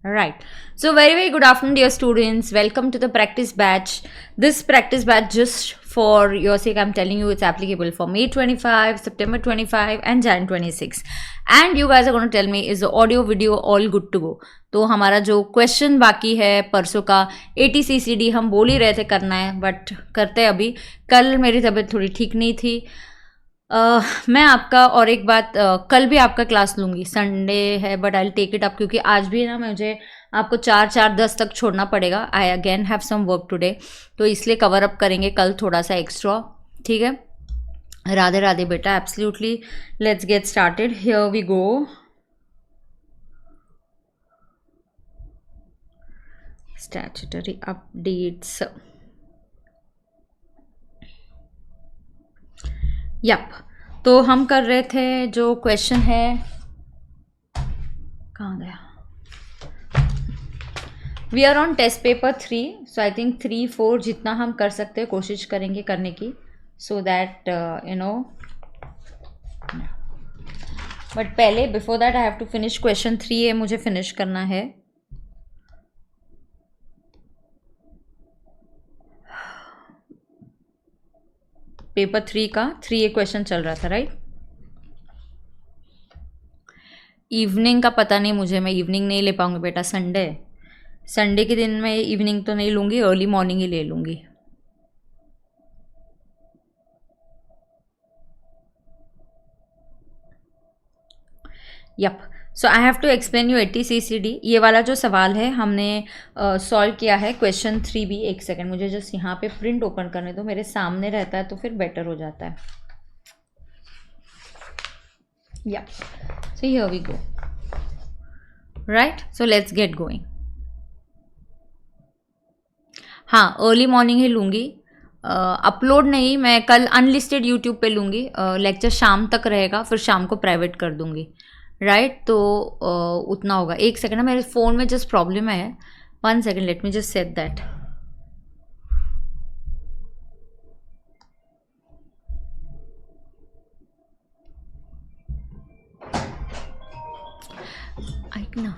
Right. So, very, very good afternoon, dear students. Welcome to the practice batch. This practice batch, just for your sake, I'm telling you, it's applicable for May 25, September 25, and Jan 26. And you guys are going to tell me, is the audio, video all good to go? तो हमारा जो question बाकी है परसों का ATCCD हम बोल ही रहे थे करना है, बट करते हैं अभी. कल मेरी तबीयत थोड़ी ठीक नहीं थी. मैं आपका और एक बात, कल भी आपका क्लास लूँगी. संडे है but I will take it up, क्योंकि आज भी ना मुझे आपको 4:10 तक छोड़ना पड़ेगा. I again have some work today, तो इसलिए कवर अप करेंगे कल थोड़ा सा एक्स्ट्रा. ठीक है, राधे राधे बेटा. Absolutely, let's get started. Here we go. Statutory updates. Yup, तो हम कर रहे थे जो क्वेश्चन है, कहाँ गया? We are on test paper 3, so I think 3-4 जितना हम कर सकते हैं कोशिश करेंगे करने की, so that you know. But पहले before that I have to finish question 3 है, मुझे फिनिश करना है. पेपर 3 का 3A क्वेश्चन चल रहा था, राइट? इवनिंग का पता नहीं मुझे, मैं इवनिंग नहीं ले पाऊंगी बेटा. संडे के दिन मैं इवनिंग तो नहीं लूँगी, अर्ली मॉर्निंग ही ले लूँगी. Yup, so I have to explain you ATCCD. ये वाला जो सवाल है हमने सॉल्व किया है क्वेश्चन 3B. एक सेकेंड, मुझे जस्ट यहाँ पे प्रिंट ओपन करने दो, मेरे सामने रहता है तो फिर बेटर हो जाता है. या so here we go. Right, so let's get going. हाँ, अर्ली मॉर्निंग ही लूँगी. अपलोड नहीं, मैं कल अनलिस्टेड यूट्यूब पे लूँगी. लेक्चर शाम तक रहेगा, फिर शाम को प्राइवेट कर दूँगी. राइट, तो उतना होगा. एक सेकेंड ना, मेरे फ़ोन में जस्ट प्रॉब्लम है. 1 second, let me just set that. ऐक ना.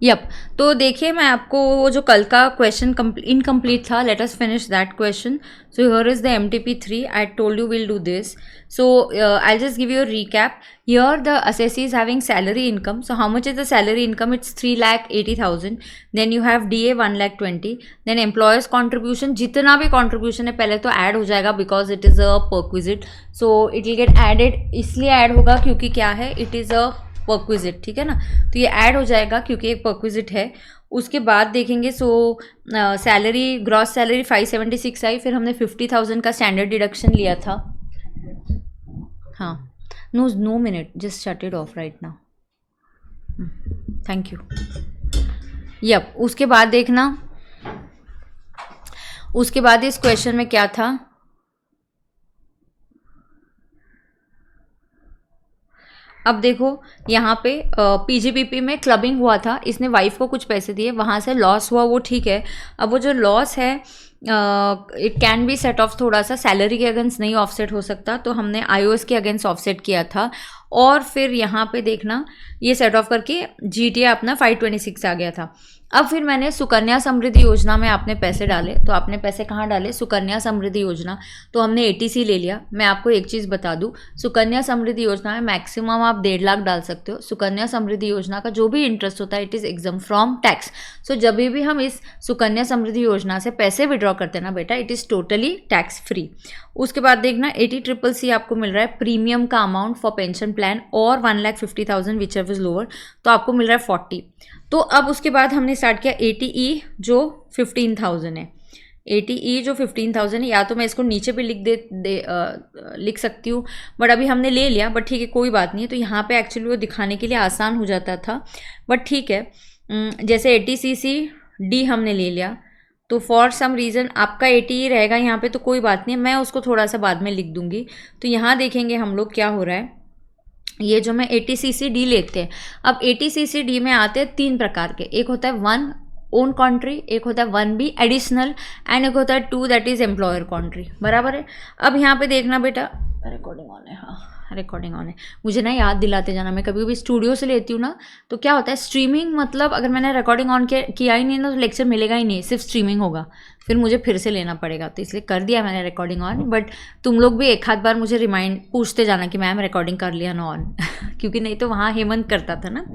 यप, तो देखिए मैं आपको वो जो कल का क्वेश्चन इनकम्प्लीट था, let us finish that question. So here is the MTP3. I told you will do this. So I'll just give you a recap. Here the assessee is having salary income. So how much is the salary income? It's 3,80,000. Then you have DA 1,20,000. Then employers contribution, जितना भी contribution है पहले तो add हो जाएगा because it is a perquisite. So it will get added. इसलिए add होगा क्योंकि क्या है, it is a perquisite. ठीक है ना, तो ये add हो जाएगा क्योंकि एक perquisite है. उसके बाद देखेंगे. सो सैलरी, ग्रॉस सैलरी 576 आई. फिर हमने 50,000 का स्टैंडर्ड डिडक्शन लिया था. हाँ, no minute, just shut it off right now. Thank you. Yup, उसके बाद देखना, उसके बाद इस क्वेश्चन में क्या था. अब देखो यहाँ पे PGPP में क्लबिंग हुआ था, इसने वाइफ को कुछ पैसे दिए, वहाँ से लॉस हुआ, वो ठीक है. अब वो जो लॉस है it can be set of, थोड़ा सा सैलरी के अगेंस्ट नहीं ऑफसेट हो सकता, तो हमने IOS के अगेंस्ट ऑफसेट किया था. और फिर यहाँ पे देखना, ये सेट ऑफ करके GTA अपना 526 आ गया था. अब फिर मैंने सुकन्या समृद्धि योजना में आपने पैसे डाले, तो आपने पैसे कहाँ डाले, सुकन्या समृद्धि योजना, तो हमने ATC ले लिया. मैं आपको एक चीज़ बता दूँ, सुकन्या समृद्धि योजना में मैक्सिमम आप 1.5 लाख डाल सकते हो. सुकन्या समृद्धि योजना का जो भी इंटरेस्ट होता है it is exempt from tax. So जब भी हम इस सुकन्या समृद्धि योजना से पैसे विड्रॉ करते हैं ना बेटा, it is totally tax free. उसके बाद देखना 80CCC आपको मिल रहा है प्रीमियम का अमाउंट फॉर पेंशन प्लान, और 1,50,000 विच एवर इज लोअर, तो आपको मिल रहा है 40. तो अब उसके बाद हमने स्टार्ट किया ATE जो 15,000 है. ATE जो 15,000 है, या तो मैं इसको नीचे भी लिख सकती हूँ, बट अभी हमने ले लिया, बट ठीक है कोई बात नहीं है. तो यहाँ पे एक्चुअली वो दिखाने के लिए आसान हो जाता था, बट ठीक है. जैसे ATCCD हमने ले लिया, तो फॉर सम रीज़न आपका ATE रहेगा यहाँ पे, तो कोई बात नहीं, मैं उसको थोड़ा सा बाद में लिख दूँगी. तो यहाँ देखेंगे हम लोग क्या हो रहा है. ये जो मैं ATCCD लेते हैं, अब ATCCD में आते हैं 3 प्रकार के, एक होता है 1 ओन कंट्री, एक होता है 1B एडिशनल, एंड एक होता है 2 दैट इज एम्प्लॉयर कंट्री, बराबर है। अब यहाँ पे देखना बेटा, रिकॉर्डिंग ऑन है, हाँ रिकॉर्डिंग ऑन है, मुझे ना याद दिलाते जाना, मैं कभी कभी स्टूडियो से लेती हूँ ना, तो क्या होता है स्ट्रीमिंग, मतलब अगर मैंने रिकॉर्डिंग ऑन किया ही नहीं ना तो लेक्चर मिलेगा ही नहीं, सिर्फ स्ट्रीमिंग होगा, फिर मुझे फिर से लेना पड़ेगा, तो इसलिए कर दिया मैंने रिकॉर्डिंग ऑन। बट तुम लोग भी एक आध बार मुझे रिमाइंड पूछते जाना कि मैम रिकॉर्डिंग कर लिया ना ऑन क्योंकि नहीं तो वहाँ हेमंत करता था ना।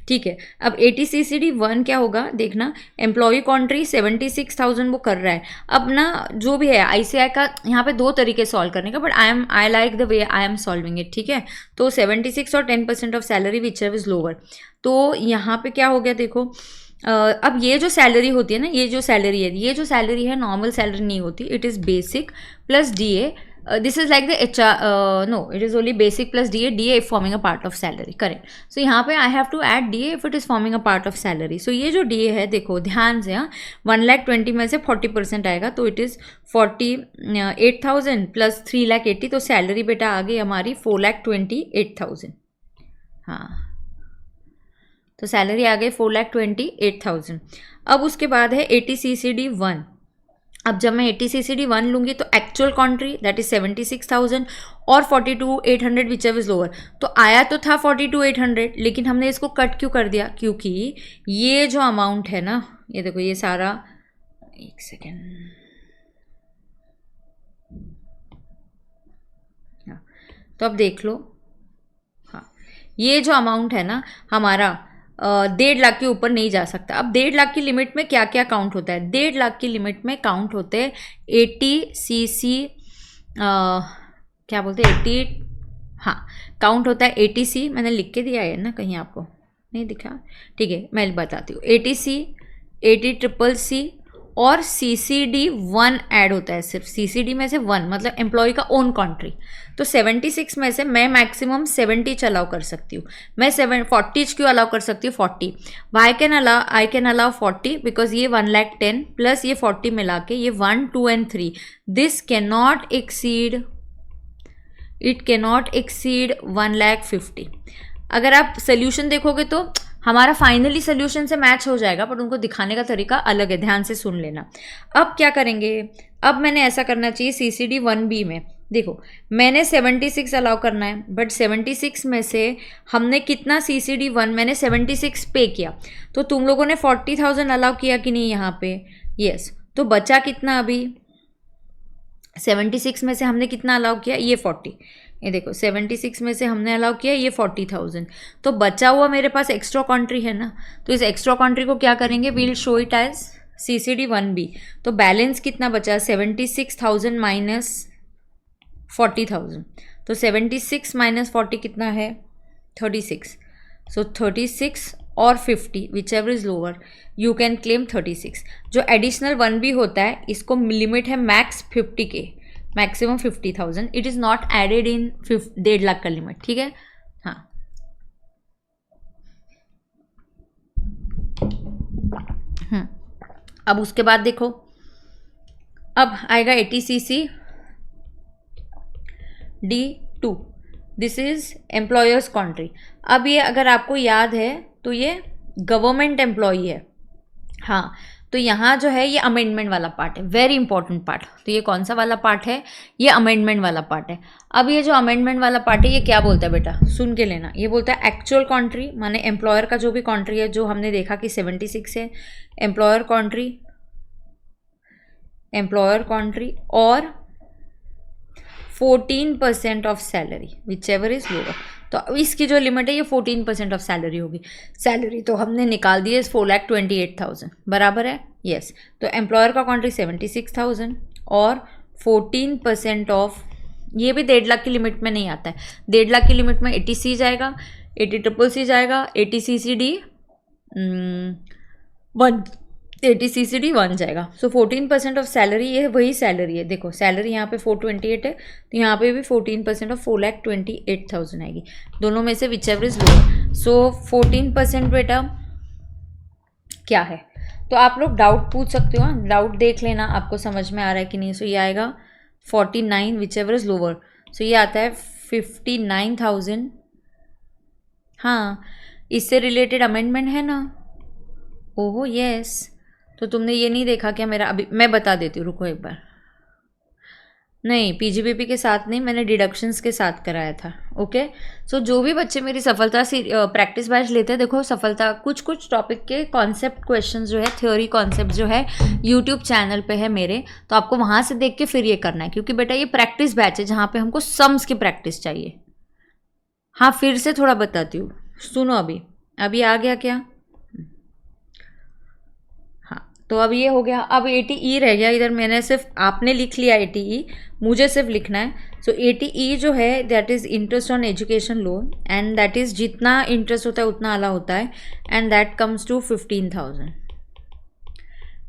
ठीक है, अब ATCCD 1 क्या होगा देखना, एम्प्लॉय कंट्री 76,000 वो कर रहा है। अब ना जो भी है ICI का यहाँ पे 2 तरीके सॉल्व करने का, but I like the way I am solving it, ठीक है। तो 76 और 10% of salary which is lower, तो यहाँ पे क्या हो गया देखो, अब ये जो सैलरी होती है ना, ये जो सैलरी है नॉर्मल सैलरी नहीं होती, it is basic plus DA, this is like the HR, no it is only basic plus DA if forming a part of salary, correct. So यहाँ पे I have to add DA if it is forming a part of salary. So ये जो DA है देखो ध्यान से, हाँ 1,20,000 में से 40% आएगा, तो इट इज़ 48,000 प्लस 3,80,000, तो सैलरी बेटा आ गई हमारी 4,28,000, हाँ तो सैलरी आ गई 4,28,000। अब उसके बाद है ATCCD 1, अब जब मैं ATCCD 1 लूँगी तो एक्चुअल कंट्री दैट इज 76,000 और 42,800 विच इज लोअर, तो आया तो था 42,800, लेकिन हमने इसको कट क्यों कर दिया, क्योंकि ये जो अमाउंट है ना, ये देखो ये सारा, एक सेकेंड, तो अब देख लो, हाँ ये जो अमाउंट है ना हमारा 1.5 लाख के ऊपर नहीं जा सकता। अब 1.5 लाख की लिमिट में क्या क्या काउंट होता है, 1.5 लाख की लिमिट में काउंट होते हैं ATCC, क्या बोलते हैं 80, हाँ काउंट होता है ATC, मैंने लिख के दिया है ना कहीं, आपको नहीं दिखा, ठीक है मैं बताती हूँ, ATC, ATCCC और CCD 1 ऐड होता है, सिर्फ CCD में से 1 मतलब एम्प्लॉय का ओन कंट्री। तो 76 में से मैं मैक्सिमम 70 अलाउ कर सकती हूँ, मैं 40 क्यों अलाउ कर सकती हूँ, 40 आई कैन अलाउ 40 बिकॉज ये 1,10,000 प्लस ये 40 मिला के ये 1, 2 and 3, this it cannot exceed 1,50,000। अगर आप सोल्यूशन देखोगे तो हमारा फाइनली सोल्यूशन से मैच हो जाएगा, पर उनको दिखाने का तरीका अलग है, ध्यान से सुन लेना। अब क्या करेंगे, अब मैंने ऐसा करना चाहिए CCD 1B में, देखो मैंने 76 अलाउ करना है, बट 76 में से हमने कितना CCD 1 मैंने 76 पे किया, तो तुम लोगों ने 40,000 अलाउ किया कि नहीं यहाँ पे, यस, तो बचा कितना, अभी 76 में से हमने कितना अलाउ किया, ये 40, ये देखो 76 में से हमने अलाउ किया ये 40,000, तो बचा हुआ मेरे पास एक्स्ट्रा कंट्री है ना, तो इस एक्स्ट्रा कंट्री को क्या करेंगे, we'll show it as CCD 1B। तो बैलेंस कितना बचा, 76,000 माइनस 40,000, तो 76 माइनस 40 कितना है, 36, सो 36 और 50 whichever is lower you can claim 36। जो एडिशनल 1B होता है इसको लिमिट है max 50K, maximum 50,000, it is not added in 1.5 lakh का लिमिट, ठीक है, हाँ अब उसके बाद देखो, अब आएगा ATCCD 2, this is employers country. अब ये अगर आपको याद है तो ये गवर्नमेंट एम्प्लॉई है, हाँ तो यहाँ जो है ये अमेंडमेंट वाला पार्ट है, वेरी इंपॉर्टेंट पार्ट। तो ये कौन सा वाला पार्ट है, ये अमेंडमेंट वाला पार्ट है। अब ये जो अमेंडमेंट वाला पार्ट है ये क्या बोलता है बेटा, सुन के लेना, ये बोलता है एक्चुअल कंट्री माने एम्प्लॉयर का जो भी कंट्री है, जो हमने देखा कि 76 है, एम्प्लॉयर कंट्री और 14% of salary whichever is lower. तो इसकी जो लिमिट है ये 14% ऑफ सैलरी होगी। सैलरी तो हमने निकाल दी है 4,28,000, बराबर है, यस। तो एम्प्लॉयर का कंट्री 76,000 और 14% ऑफ, ये भी 1.5 लाख की लिमिट में नहीं आता है, 1.5 लाख की लिमिट में ATC जाएगा, ATCCC जाएगा, ATCCD 1 जाएगा। सो 14% ऑफ सैलरी, ये वही सैलरी है, देखो सैलरी यहाँ पे 428 है, तो यहाँ पे भी 14% ऑफ 4,28,000 आएगी, दोनों में से विच एवर इज लोअर। सो 14% बेटा क्या है, तो आप लोग डाउट पूछ सकते हो, डाउट देख लेना आपको समझ में आ रहा है कि नहीं। सो ये आएगा 49 विच एवर इज लोअर, सो ये आता है 59,000 हाँ, इससे रिलेटेड अमेंडमेंट है ना। ओहो यस, तो तुमने ये नहीं देखा क्या मेरा? अभी मैं बता देती हूँ, रुको एक बार। नहीं, पीजीबीपी के साथ नहीं, मैंने डिडक्शंस के साथ कराया था। ओके, सो जो भी बच्चे मेरी सफलता से प्रैक्टिस बैच लेते हैं, देखो सफलता कुछ कुछ टॉपिक के कॉन्सेप्ट क्वेश्चंस जो है, थ्योरी कॉन्सेप्ट जो है यूट्यूब चैनल पे है मेरे, तो आपको वहाँ से देख के फिर ये करना है, क्योंकि बेटा ये प्रैक्टिस बैच है जहाँ पे हमको सम्स की प्रैक्टिस चाहिए। हाँ, फिर से थोड़ा बताती हूँ, सुनो। अभी अभी आ गया क्या? तो अब ये हो गया। अब 80E रह गया इधर, मैंने सिर्फ, आपने लिख लिया 80E, मुझे सिर्फ लिखना है। सो 80E जो है that is interest on education loan, and that is जितना इंटरेस्ट होता है उतना आला होता है, and that comes to 15,000,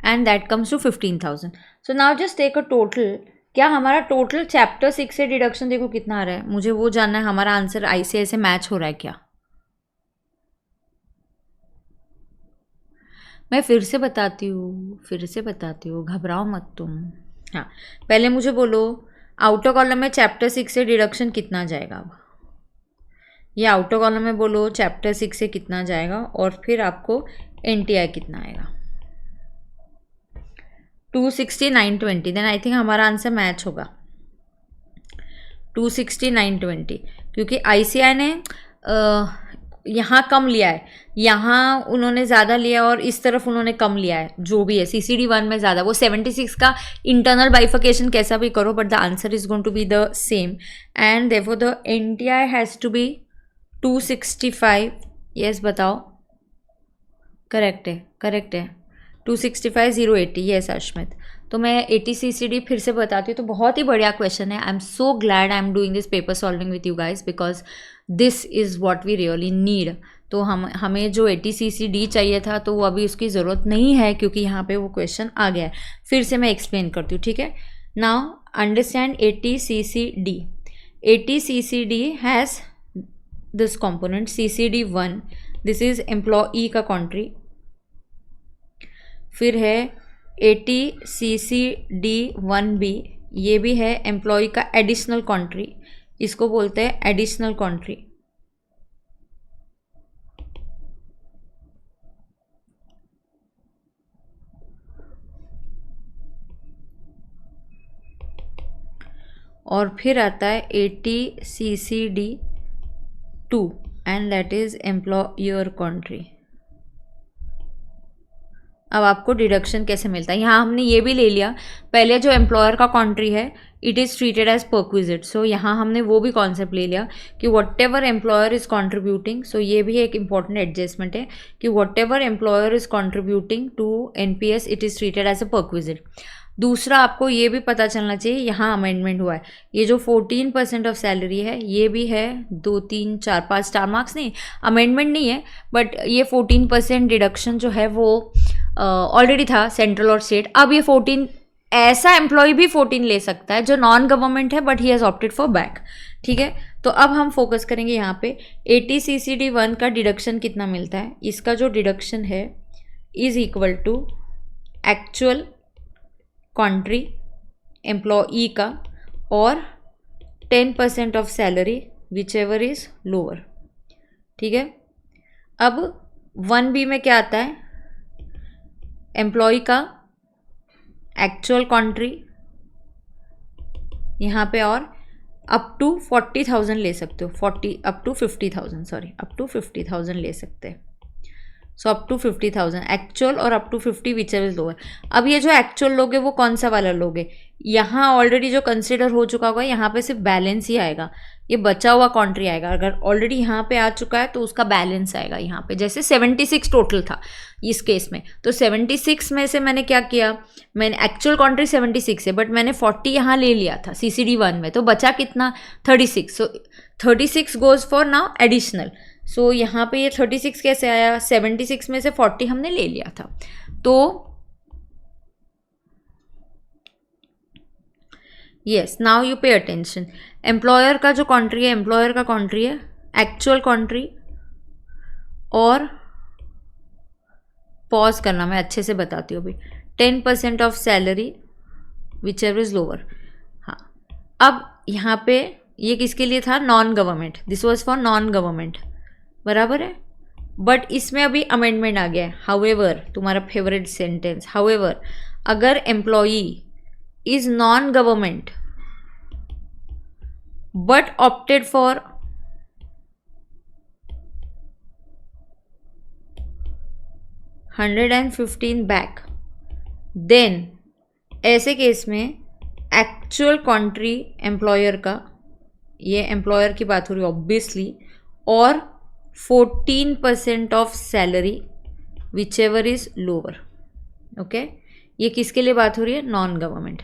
and that comes to 15,000। So now just take a total. क्या हमारा टोटल चैप्टर 6 से डिडक्शन देखो कितना आ रहा है, मुझे वो जानना है, हमारा आंसर ICI से मैच हो रहा है क्या? मैं फिर से बताती हूँ, फिर से बताती हूँ, घबराओ मत तुम। हाँ, पहले मुझे बोलो आउटर कॉलम में चैप्टर 6 से डिडक्शन कितना जाएगा। अब ये आउटर कॉलम में बोलो चैप्टर 6 से कितना जाएगा, और फिर आपको NTI कितना आएगा। 260 920, देन आई थिंक हमारा आंसर मैच होगा 260 920, क्योंकि ICI ने यहाँ कम लिया है, यहाँ उन्होंने ज़्यादा लिया और इस तरफ उन्होंने कम लिया है, जो भी है CCD 1 में ज़्यादा। वो 76 का इंटरनल बाइफिकेशन कैसा भी करो, but the answer is going to be the same, and therefore the NTI has to be 265। Yes बताओ, करेक्ट है, करेक्ट है, 265 080। यस अश्मित, तो मैं 80 CCD फिर से बताती हूँ। तो बहुत ही बढ़िया क्वेश्चन है। I am so glad I am doing this paper solving with you guys, because this is what we really need. तो हमें जो 80 CCD चाहिए था, तो वो अभी उसकी ज़रूरत नहीं है, क्योंकि यहाँ पे वो क्वेश्चन आ गया है। फिर से मैं एक्सप्लेन करती हूँ, ठीक है। Now understand 80 CCD। 80 CCD has this component CCD 1, this is employee का कंट्री। फिर है 80 CCD 1B, ये भी है एम्प्लॉय का एडिशनल कंट्री, इसको बोलते हैं एडिशनल कंट्री। और फिर आता है 80 CCD 2, and that is employer country. अब आपको डिडक्शन कैसे मिलता है, यहाँ हमने ये भी ले लिया। पहले जो एम्प्लॉयर का कंट्री है it is treated as perquisite, so यहाँ हमने वो भी कॉन्सेप्ट ले लिया कि whatever employer is contributing. So ये भी एक इंपॉर्टेंट एडजस्टमेंट है कि whatever employer is contributing to NPS it is treated as a perquisite. दूसरा आपको ये भी पता चलना चाहिए, यहाँ अमेंडमेंट हुआ है, ये जो 14% ऑफ सैलरी है ये भी है 2 3 4 5 स्टार मार्क्स नहीं, अमेंडमेंट नहीं है, बट ये 14% डिडक्शन जो है वो ऑलरेडी था सेंट्रल और स्टेट। अब ये 14, ऐसा एम्प्लॉय भी 14 ले सकता है जो नॉन गवर्नमेंट है, but he has opted for back, ठीक है। तो अब हम फोकस करेंगे यहाँ पे 80 CCD 1 का डिडक्शन कितना मिलता है। इसका जो डिडक्शन है is equal to actual country employee का और 10% of salary whichever is lower, ठीक है। अब 1B में क्या आता है, एम्प्लॉय का एक्चुअल कंट्री यहाँ पे, और अप टू 40,000 ले सकते हो, 40 up to 50,000, sorry up to 50,000 ले सकते हैं। सो अप टू 50,000 एक्चुअल और up to 50 whichever lower. अब ये जो एक्चुअल लोगे वो कौन सा वाला लोगे, यहाँ ऑलरेडी जो कंसिडर हो चुका होगा, यहाँ पे सिर्फ बैलेंस ही आएगा, ये बचा हुआ कंट्री आएगा। अगर ऑलरेडी यहाँ पे आ चुका है तो उसका बैलेंस आएगा यहाँ पे। जैसे 76 टोटल था इस केस में, तो 76 में से मैंने क्या किया, मैंने एक्चुअल कंट्री 76 है, बट मैंने 40 यहाँ ले लिया था CCD 1 में, तो बचा कितना 36। सो 36 गोज फॉर नाउ एडिशनल। सो यहाँ पे ये 36 कैसे आया, 76 में से 40 हमने ले लिया था। तो yes, now you pay attention. Employer का जो कंट्री है, एम्प्लॉयर का कंट्री है एक्चुअल कंट्री, और पॉज करना, मैं अच्छे से बताती हूँ अभी, 10% of salary whichever is lower. हाँ, अब यहाँ पे ये किसके लिए था, non government, this was for non government, बराबर है। बट इसमें अभी अमेंडमेंट आ गया है, हाउएवर, तुम्हारा फेवरेट सेंटेंस, हाउएवर अगर employee is non government but opted for 115 back, देन ऐसे केस में एक्चुअल कंट्री एम्प्लॉयर का, ये एम्प्लॉयर की बात हो रही है ऑब्वियसली, और 14% of salary whichever is lower. Okay, ये किसके लिए बात हो रही है? Non government.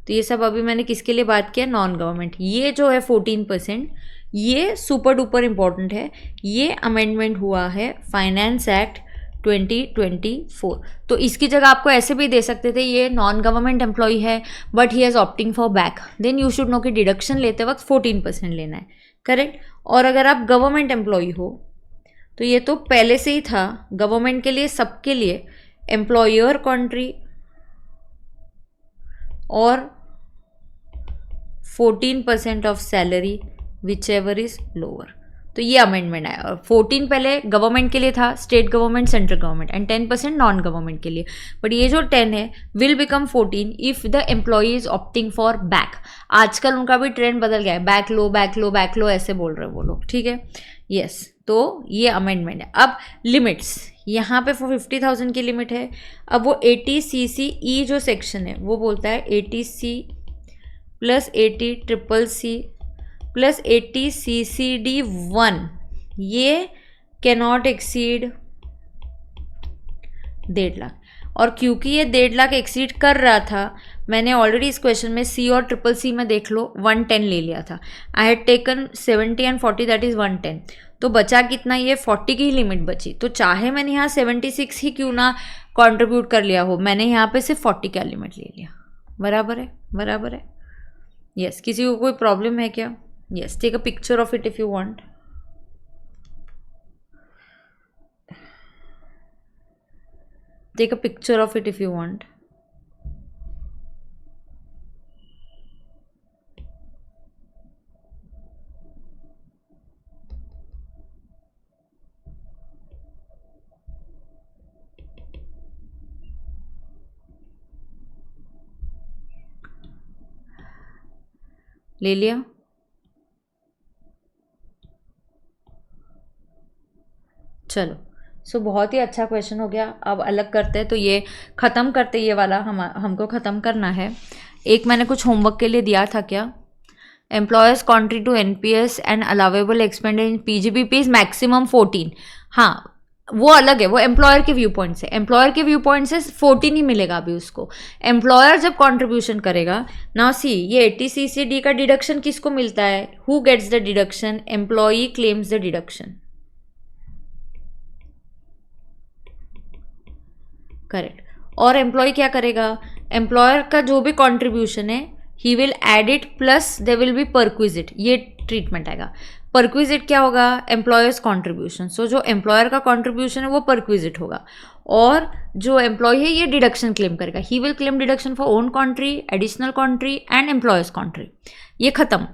तो ये सब अभी मैंने किसके लिए बात किया? Non government. ये जो है 14%, ये सुपर डुपर इम्पॉर्टेंट है। ये अमेंडमेंट हुआ है फाइनेंस एक्ट 2024। तो इसकी जगह आपको ऐसे भी दे सकते थे, ये नॉन गवर्नमेंट एम्प्लॉय है but he has opting for back, then you should know कि डिडक्शन लेते वक्त 14% लेना है, करेक्ट। और अगर आप गवर्नमेंट एम्प्लॉय हो तो ये तो पहले से ही था गवर्नमेंट के लिए, सबके लिए, एम्प्लॉयर कंट्री और 14% of salary whichever is lower. तो ये अमेंडमेंट आया। और 14 पहले गवर्नमेंट के लिए था, state government, central government, and 10% non government के लिए। बट ये जो 10 है will become 14 if the employee is opting for back. आजकल उनका भी ट्रेंड बदल गया है, बैक लो बैक लो बैक लो ऐसे बोल रहे हैं वो लोग, ठीक है। यस, तो ये अमेंडमेंट है। अब लिमिट्स, यहाँ पे 50,000 की लिमिट है। अब वो 80CCE जो सेक्शन है वो बोलता है 80C plus 80CCC plus 80CCD1, ये कैनॉट एक्सीड 1.5 लाख। और क्योंकि ये 1.5 लाख एक्सीड कर रहा था, मैंने ऑलरेडी इस क्वेश्चन में सी और CCC में देख लो 110 ले लिया था। I had taken 70 and 40 that is 110। तो बचा कितना? ये 40 की ही लिमिट बची। तो चाहे मैंने यहाँ 76 ही क्यों ना कंट्रीब्यूट कर लिया हो, मैंने यहाँ पे सिर्फ 40 का लिमिट ले लिया। बराबर है, बराबर है। यस, किसी को कोई प्रॉब्लम है क्या? Yes, take a picture of it if you want. Take a picture of it if you want. ले लिया? चलो, सो बहुत ही अच्छा क्वेश्चन हो गया। अब अलग करते हैं, तो ये ख़त्म करते, ये वाला हमको ख़त्म करना है। एक मैंने कुछ होमवर्क के लिए दिया था क्या, employer's country to NPS and allowable expenditure in PGBP is maximum 14। हाँ, वो अलग है, वो एम्प्लॉयर के व्यू पॉइंट से, एम्प्लॉयर के व्यू पॉइंट से 14 ही मिलेगा अभी उसको। एम्प्लॉयर जब कंट्रीब्यूशन करेगा ना, सी ये 80CCD का डिडक्शन किसको मिलता है? Who gets the deduction? Employee claims the deduction, correct. और एम्प्लॉय क्या करेगा? एम्प्लॉयर का जो भी कंट्रीब्यूशन है he will add it plus they will be perquisite, ये ट्रीटमेंट आएगा। परक्विजिट क्या होगा? Employers contribution. सो जो एम्प्लॉयर का कंट्रीब्यूशन है वो परक्विजिट होगा, और जो एम्प्लॉय है ये डिडक्शन क्लेम करेगा। He will claim deduction for own country, additional country and employers country. ये खत्म।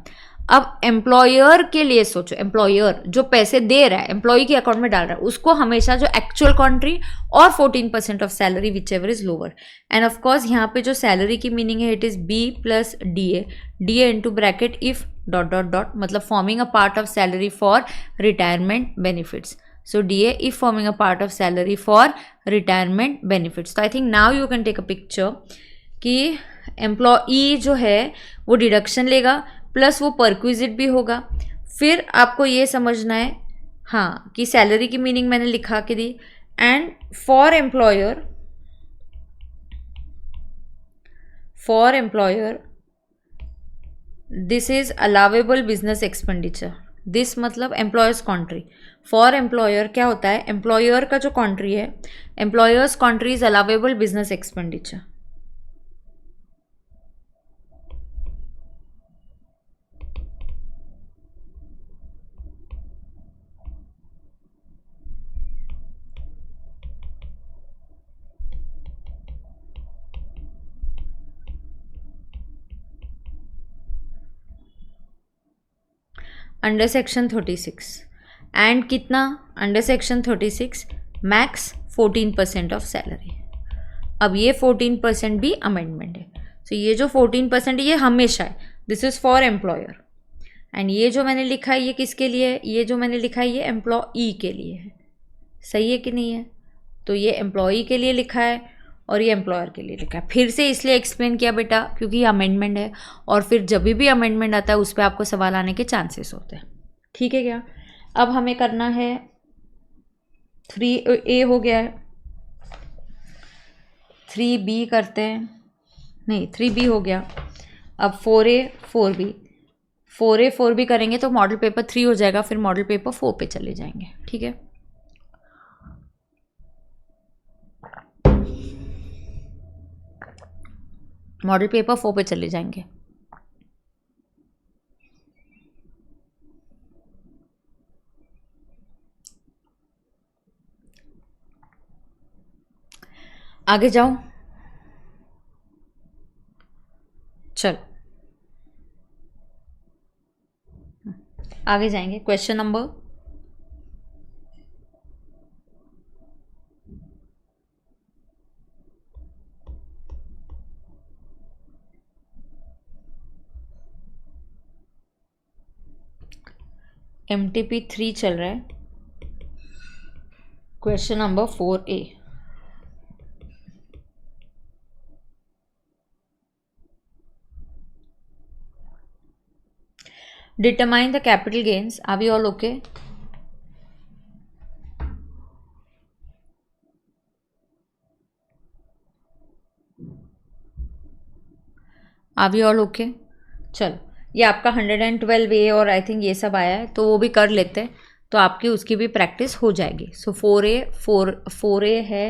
अब एम्प्लॉयर के लिए सोचो, एम्प्लॉयर जो पैसे दे रहा है, एम्प्लॉय के अकाउंट में डाल रहा है, उसको हमेशा जो एक्चुअल कंट्री और 14% of salary whichever is lower. And of course यहाँ पे जो सैलरी की मीनिंग है, it is B plus DA, DA into bracket if dot dot dot, मतलब forming a part of salary for retirement benefits. So DA if forming a part of salary for retirement benefits. So I think now you can take a picture कि employee जो है वो deduction लेगा plus वो perquisite भी होगा। फिर आपको ये समझना है, हाँ, कि सैलरी की मीनिंग मैंने लिखा के दी। And for employer this is allowable business expenditure. This मतलब एम्प्लॉयर्स कंट्री। फॉर एम्प्लॉयर क्या होता है? एम्प्लॉयर का जो कंट्री है, employer's contri is allowable business expenditure. Under section 36 and कितना under section 36 max 14% of salary. अब ये 14% भी अमेंडमेंट है। सो ये जो 14% है ये हमेशा है, this is for employer. And ये जो मैंने लिखा है ये किसके लिए है, ये जो मैंने लिखा है ये एम्प्लॉई के लिए है। सही है कि नहीं है? तो ये एम्प्लॉई के लिए लिखा है और ये एम्प्लॉयर के लिए लिखा है। फिर से इसलिए एक्सप्लेन किया बेटा क्योंकि ये अमेंडमेंट है, और फिर जब भी अमेंडमेंट आता है उस पर आपको सवाल आने के चांसेस होते हैं। ठीक है क्या? अब हमें करना है 3A हो गया है, 3B करते हैं, नहीं 3B हो गया। अब 4A 4B, 4A 4B करेंगे तो मॉडल पेपर 3 हो जाएगा, फिर मॉडल पेपर 4 पे चले जाएंगे। ठीक है, मॉडल पेपर 4 पे चले जाएंगे। आगे जाओ, चलो आगे जाएंगे। क्वेश्चन नंबर MTP 3 चल रहा है। Question number 4A, determine the capital gains. Are we all okay? Are we all okay? चलो, ये आपका 112A और आई थिंक ये सब आया है तो वो भी कर लेते हैं, तो आपकी उसकी भी प्रैक्टिस हो जाएगी। सो 4A है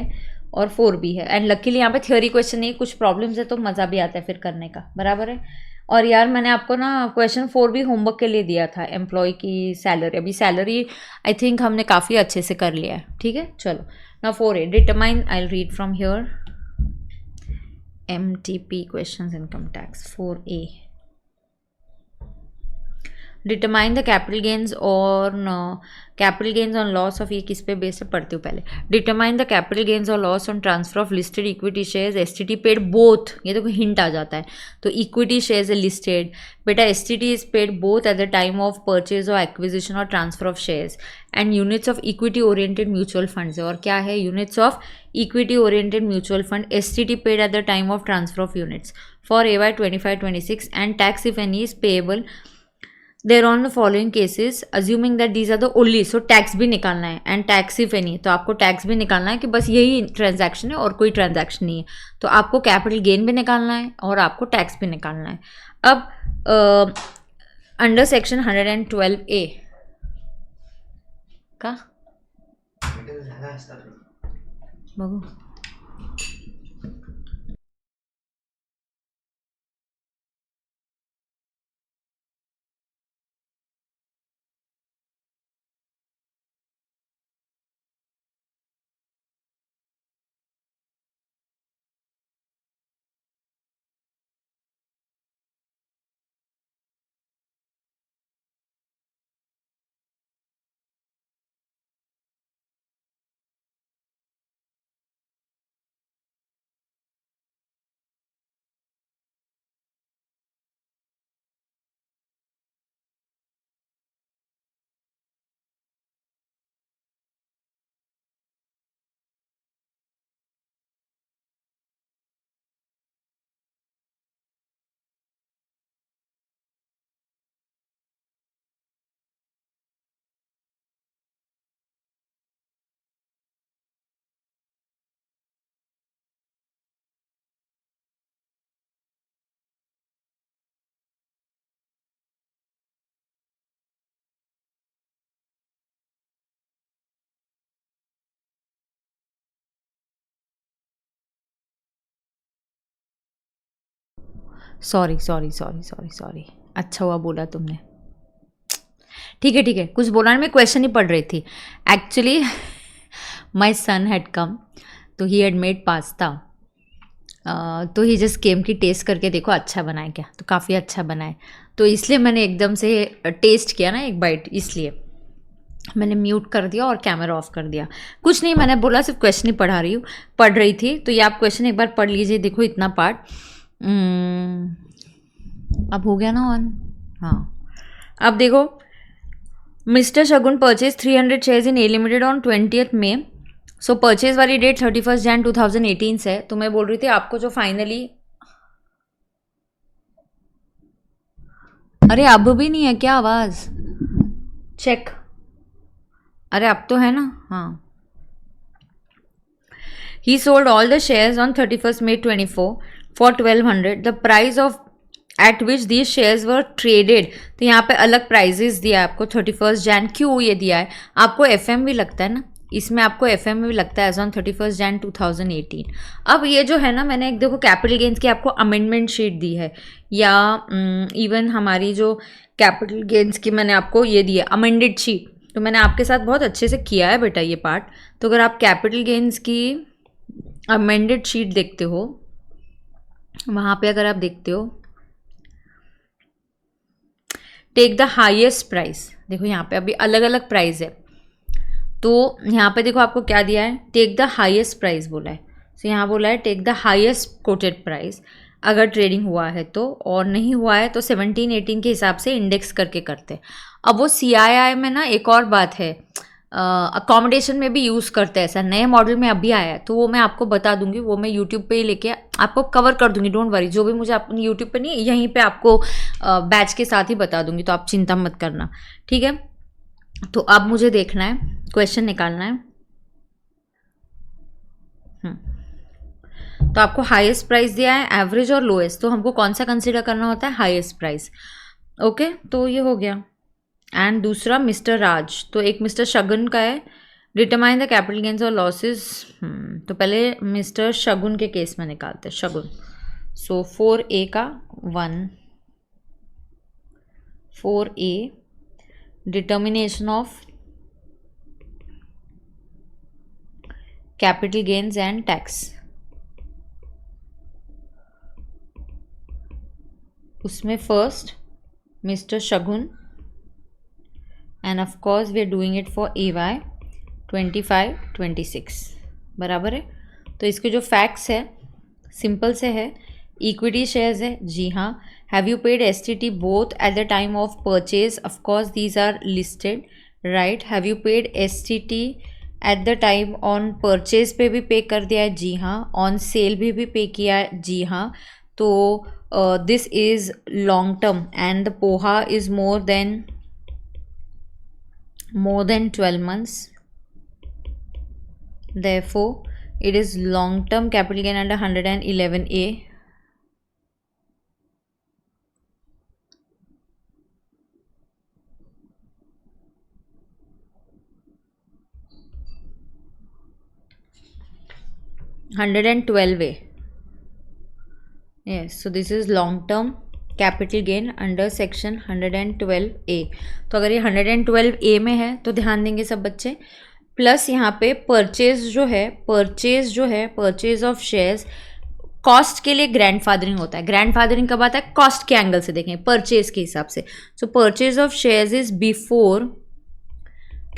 और 4B है। एंड लकीली यहाँ पे थ्योरी क्वेश्चन नहीं, कुछ प्रॉब्लम्स है तो मज़ा भी आता है फिर करने का, बराबर है। और यार मैंने आपको ना क्वेश्चन 4 भी होमवर्क के लिए दिया था, एम्प्लॉय की सैलरी। अभी सैलरी आई थिंक हमने काफ़ी अच्छे से कर लिया है। ठीक है, चलो ना 4A determine, I read from here MTP questions income tax 4A। Determine the capital gains और capital gains on loss of, ये किस पे बेस्ड पढ़ती हूँ पहले। डिटरमाइन द कैपिटल गेन्स और loss on transfer of listed equity shares STT paid both, ये तो हिंट आ जाता है। तो इक्विटी शेयर्स लिस्टेड बेटा, STT is paid both at the time of purchase और एक्विजिशन और transfer of shares. And units of equity oriented mutual funds है, और क्या है units of equity oriented mutual fund STT paid at the time of transfer of units for AY 25-26 and tax if any is payable there on the following cases assuming that these are the only. So tax भी निकालना है and tax if any, तो आपको tax भी निकालना है कि बस यही ट्रांजैक्शन है और कोई ट्रांजैक्शन नहीं है। तो आपको कैपिटल गेन भी निकालना है और आपको टैक्स भी निकालना है। अब अंडर सेक्शन 112A का बघू, sorry sorry sorry sorry sorry, अच्छा हुआ बोला तुमने। ठीक है ठीक है, कुछ बोला नहीं, मैं क्वेश्चन ही पढ़ रही थी actually. My sun had come, तो ही हैड मेड पास्ता, तो ही जस्ट केम की टेस्ट करके देखो अच्छा बनाए क्या, तो काफ़ी अच्छा बनाए, तो इसलिए मैंने एकदम से टेस्ट किया ना एक बाइट, इसलिए। मैंने म्यूट कर दिया और कैमरा ऑफ कर दिया। कुछ नहीं, मैंने बोला सिर्फ क्वेश्चन ही पढ़ रही थी। तो ये आप क्वेश्चन एक बार पढ़ लीजिए। देखो इतना पार्ट अब हो गया ना ऑन। हाँ, अब देखो, mister Shagun purchase 300 shares in A limited on 20th May। So purchase वाली डेट 31 Jan 2018 से है। तो मैं बोल रही थी आपको जो फाइनली, अरे अब भी नहीं है क्या आवाज? चेक, अरे अब तो है ना। हाँ, he sold all the shares on 31st May 24 for 1200, the price of at which these shares were traded। तो यहाँ पे अलग प्राइजेस दिया है आपको 31st Jan। क्यों ये दिया है आपको? FM भी लगता है ना, इसमें आपको FM भी लगता है एज ऑन 31st Jan 2018। अब ये जो है ना, मैंने एक देखो कैपिटल गेन्स की आपको अमेंडमेंट शीट दी है, या इवन हमारी जो कैपिटल गेन्स की मैंने आपको ये दी है अमेंडेड शीट। तो मैंने आपके साथ बहुत अच्छे से किया है बेटा ये पार्ट। तो अगर आप कैपिटल गेन्स की अमेंडेड शीट देखते हो, वहाँ पे अगर आप देखते हो, टेक द हाईएस्ट प्राइस, देखो यहाँ पे अभी अलग अलग प्राइस है। तो यहाँ पे देखो आपको क्या दिया है, टेक द हाईएस्ट प्राइस बोला है। तो यहाँ बोला है take the highest quoted price अगर ट्रेडिंग हुआ है तो, और नहीं हुआ है तो 17-18 के हिसाब से इंडेक्स करके करते हैं। अब वो CII में ना एक और बात है, अकोमोडेशन में भी यूज़ करते हैं ऐसा, नए मॉडल में अभी आया है। तो वो मैं आपको बता दूंगी, वो मैं यूट्यूब पे ही लेके आपको कवर कर दूंगी, डोंट वरी। जो भी मुझे अपनी यूट्यूब पे नहीं, यहीं पे आपको बैच के साथ ही बता दूंगी, तो आप चिंता मत करना, ठीक है। तो अब मुझे देखना है, क्वेश्चन निकालना है। तो आपको हाईएस्ट प्राइस दिया है, एवरेज और लोएस्ट। तो हमको कौन सा कंसिडर करना होता है? Highest price. ओके, तो ये हो गया। एंड दूसरा मिस्टर राज, तो एक मिस्टर शगुन का है, डिटरमाइन द कैपिटल गेन्स और लॉसेस। तो पहले मिस्टर शगुन के केस में निकालते हैं, शगुन। सो 4A का 1, 4A determination of capital gains and tax. उसमें first Mr Shagun, and of course we are doing it for AY 25-26, बराबर है। तो इसके जो फैक्ट्स है सिंपल से है, इक्विटी शेयर्स है, जी हाँ। Have you paid STT both at the time of purchase? Of course these are listed, right. Have you paid STT at the time on purchase पे भी पे कर दिया है, जी हाँ। ऑन सेल भी पे किया है, जी हाँ। तो this is long term and the poha is more than 12 months, therefore it is long term capital gain under 111A। yes, so this is long term capital gain under section 112A। तो अगर ये 112A में है तो ध्यान देंगे सब बच्चे। प्लस यहाँ पे परचेज जो है परचेज ऑफ शेयर्स, कॉस्ट के लिए ग्रैंडफादरिंग होता है। ग्रैंडफादरिंग कब आता है? कॉस्ट के एंगल से देखें, परचेज के हिसाब से। सो purchase of shares is before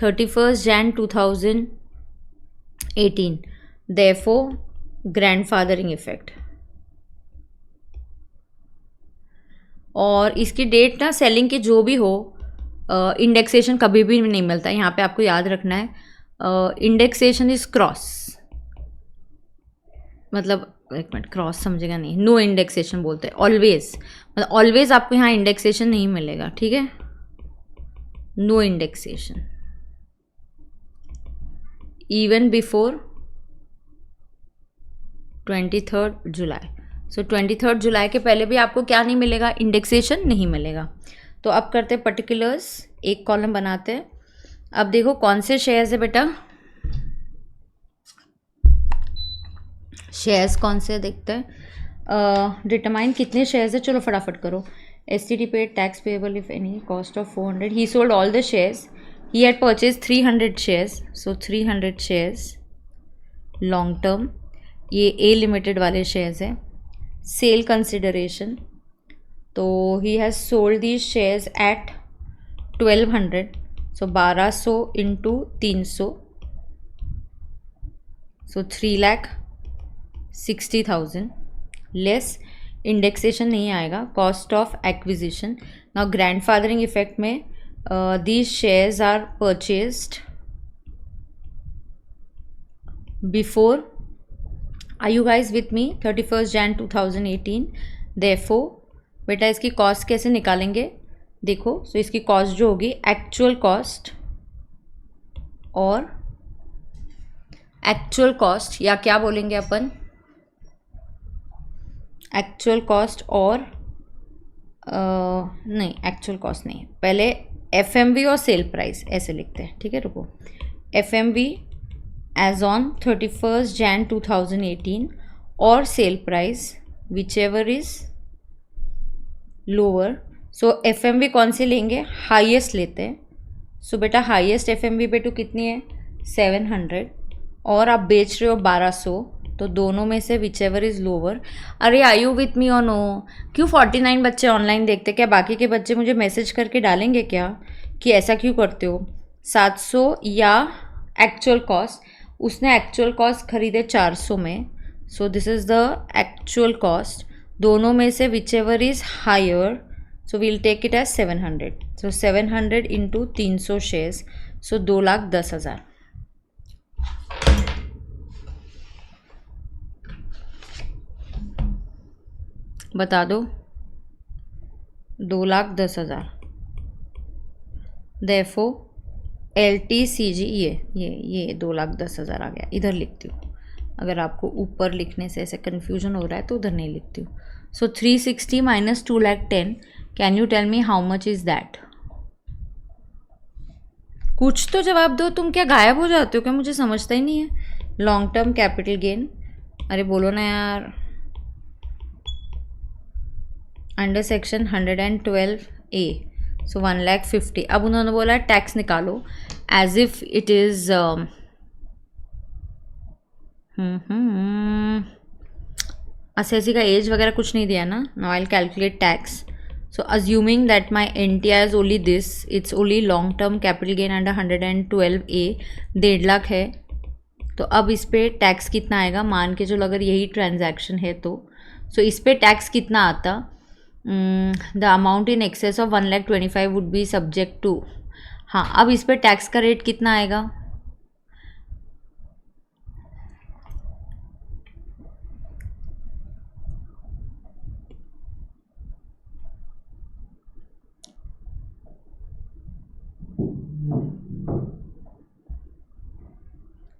31st Jan 2018, therefore grandfathering effect. और इसकी डेट ना सेलिंग की जो भी हो, इंडेक्सेशन कभी भी नहीं मिलता। यहाँ पे आपको याद रखना है, इंडेक्सेशन इज क्रॉस, मतलब एक मिनट, क्रॉस समझेगा नहीं, नो इंडेक्सेशन बोलते हैं ऑलवेज, मतलब ऑलवेज आपको यहाँ इंडेक्सेशन नहीं मिलेगा, ठीक है। No indexation even before 23rd July. So 23rd जुलाई के पहले भी आपको क्या नहीं मिलेगा? इंडेक्सेशन नहीं मिलेगा। तो अब करते हैं पर्टिकुलर्स, एक कॉलम बनाते हैं। अब देखो कौन से शेयर्स है बेटा, शेयर्स कौन से देखते हैं। डिटरमाइन कितने शेयर्स है, चलो फटाफट करो। STT paid tax payable if any, cost of 400। He sold all the shares, he had purchase 300 shares, so 300 shares long term. ये A लिमिटेड वाले शेयर्स हैं। सेल कंसिडरेशन, तो he has sold these shares at 1200 so 1200 into 300, so 3,60,000 less indexation नहीं आएगा, cost of acquisition. Now grandfathering effect में these shares are purchased before, are you guys with me, 31 Jan 2018। Therefore बेटा इसकी cost कैसे निकालेंगे, देखो। सो इसकी कॉस्ट जो होगी एक्चुअल कॉस्ट, और एक्चुअल कॉस्ट या क्या बोलेंगे अपन, एक्चुअल कॉस्ट और नहीं, एक्चुअल कॉस्ट नहीं, पहले एफएमवी और सेल प्राइस ऐसे लिखते हैं, ठीक है। रुको, एफएमवी एज ऑन 31 Jan 2018 और sale price which ever is lower. So FMV कौन सी लेंगे, हाईएस्ट लेते हैं। सो बेटा हाईएस्ट एफएमवी पे टू कितनी है, 700, और आप बेच रहे हो 1200, तो दोनों में से विच एवर इज़ लोअर। अरे आर यू विथ मी और नो, क्यों 49 बच्चे ऑनलाइन देखते, क्या बाकी के बच्चे मुझे मैसेज करके डालेंगे क्या कि ऐसा क्यों करते हो। 700 या एक्चुअल कॉस्ट, उसने एक्चुअल कॉस्ट खरीदे 400 में, so this is the actual cost, दोनों में से whichever is higher, so we'll take it as 700। So 700 into 300 shares, so 2,10,000। बता दो, 2,10,000। देयरफॉर LTCG ये 2,10,000 आ गया। इधर लिखती हूँ, अगर आपको ऊपर लिखने से ऐसे कन्फ्यूजन हो रहा है तो उधर नहीं लिखती हूँ। So 360 minus 2,10,000, can you tell me how much is that. कुछ तो जवाब दो, तुम क्या गायब हो जाते हो क्या, मुझे समझता ही नहीं है। लॉन्ग टर्म कैपिटल गेन, अरे बोलो ना यार, अंडर सेक्शन 112A, सो 1,50,000। अब उन्होंने बोला टैक्स निकालो, as if it is assessee का एज वगैरह कुछ नहीं दिया ना। Now I will calculate tax. So assuming that my NTI is only this, it's only long term capital gain under 112A, 1.5 lakh है। तो अब इस पर टैक्स कितना आएगा, मान के चलो अगर यही ट्रांजैक्शन है तो, सो इस पर टैक्स कितना आता, the amount in excess of 1,25,000 would be subject to. हाँ, अब इस पर टैक्स का रेट कितना आएगा,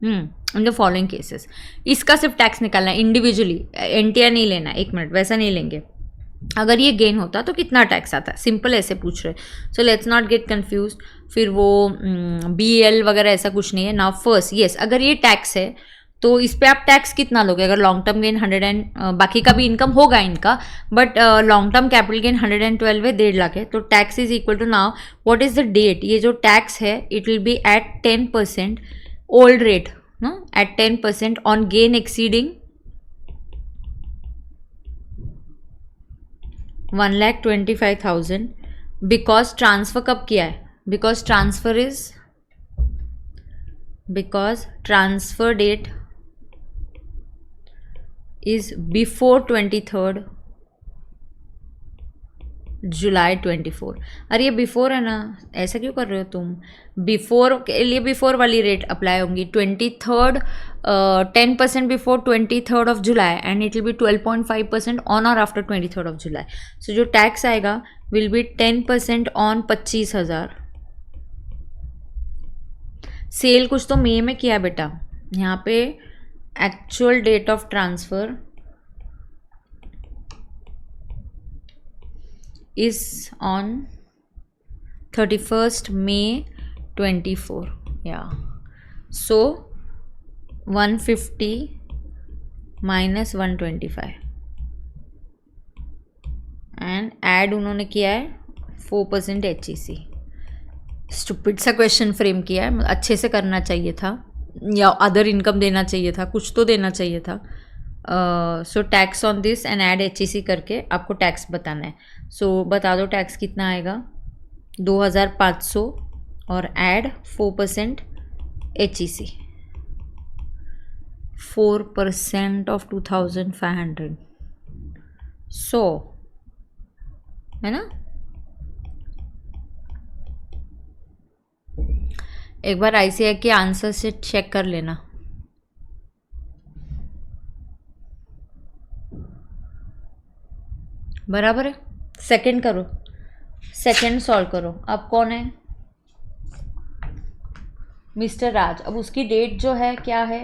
इन द फॉलोइंग केसेस। इसका सिर्फ टैक्स निकालना है इंडिविजुअली, NTI नहीं लेना। एक मिनट, वैसा नहीं लेंगे। अगर ये गेन होता तो कितना टैक्स आता, सिंपल ऐसे पूछ रहे। So let's not get confuse, फिर वो BL वगैरह ऐसा कुछ नहीं है। नाउ फर्स्ट, यस, अगर ये टैक्स है तो इस पर आप टैक्स कितना लोगे। अगर लॉन्ग टर्म गेन 100 बाकी का भी इनकम होगा इनका, but long term capital gain 112 है, 1.5 लाख है, तो tax is equal to, now what is the date, ये जो टैक्स है it will be at 10% old rate, ना, at 10% on gain exceeding 1,25,000। Because transfer कब किया है, because transfer date is before 23 July 24। अरे ये बिफोर है ना, ऐसा क्यों कर रहे हो तुम। बिफोर के लिए बिफोर वाली रेट अप्लाई होंगी, 23rd 10% before 23rd of July, and it will B 12.5% on और आफ्टर 23rd ऑफ जुलाई। सो जो टैक्स आएगा विल बी 10% ऑन 25,000। सेल कुछ तो मई में किया बेटा, यहाँ पे actual date of transfer is on 31st May 24, yeah. So 150 minus 125 and add उन्होंने किया है 4% HEC। स्टूपिड सा क्वेश्चन फ्रेम किया है, अच्छे से करना चाहिए था, या अदर इनकम देना चाहिए था, कुछ तो देना चाहिए था। So tax on this and add HEC करके आपको टैक्स बताना है। सो बता दो टैक्स कितना आएगा, 2,500 और ऐड 4% HEC, 4% ऑफ 2500, 100 है ना। एक बार ICAI के आंसर से चेक कर लेना। बराबर है। सेकंड करो, सेकंड सॉल्व करो। अब कौन है? मिस्टर राज। अब उसकी डेट जो है क्या है?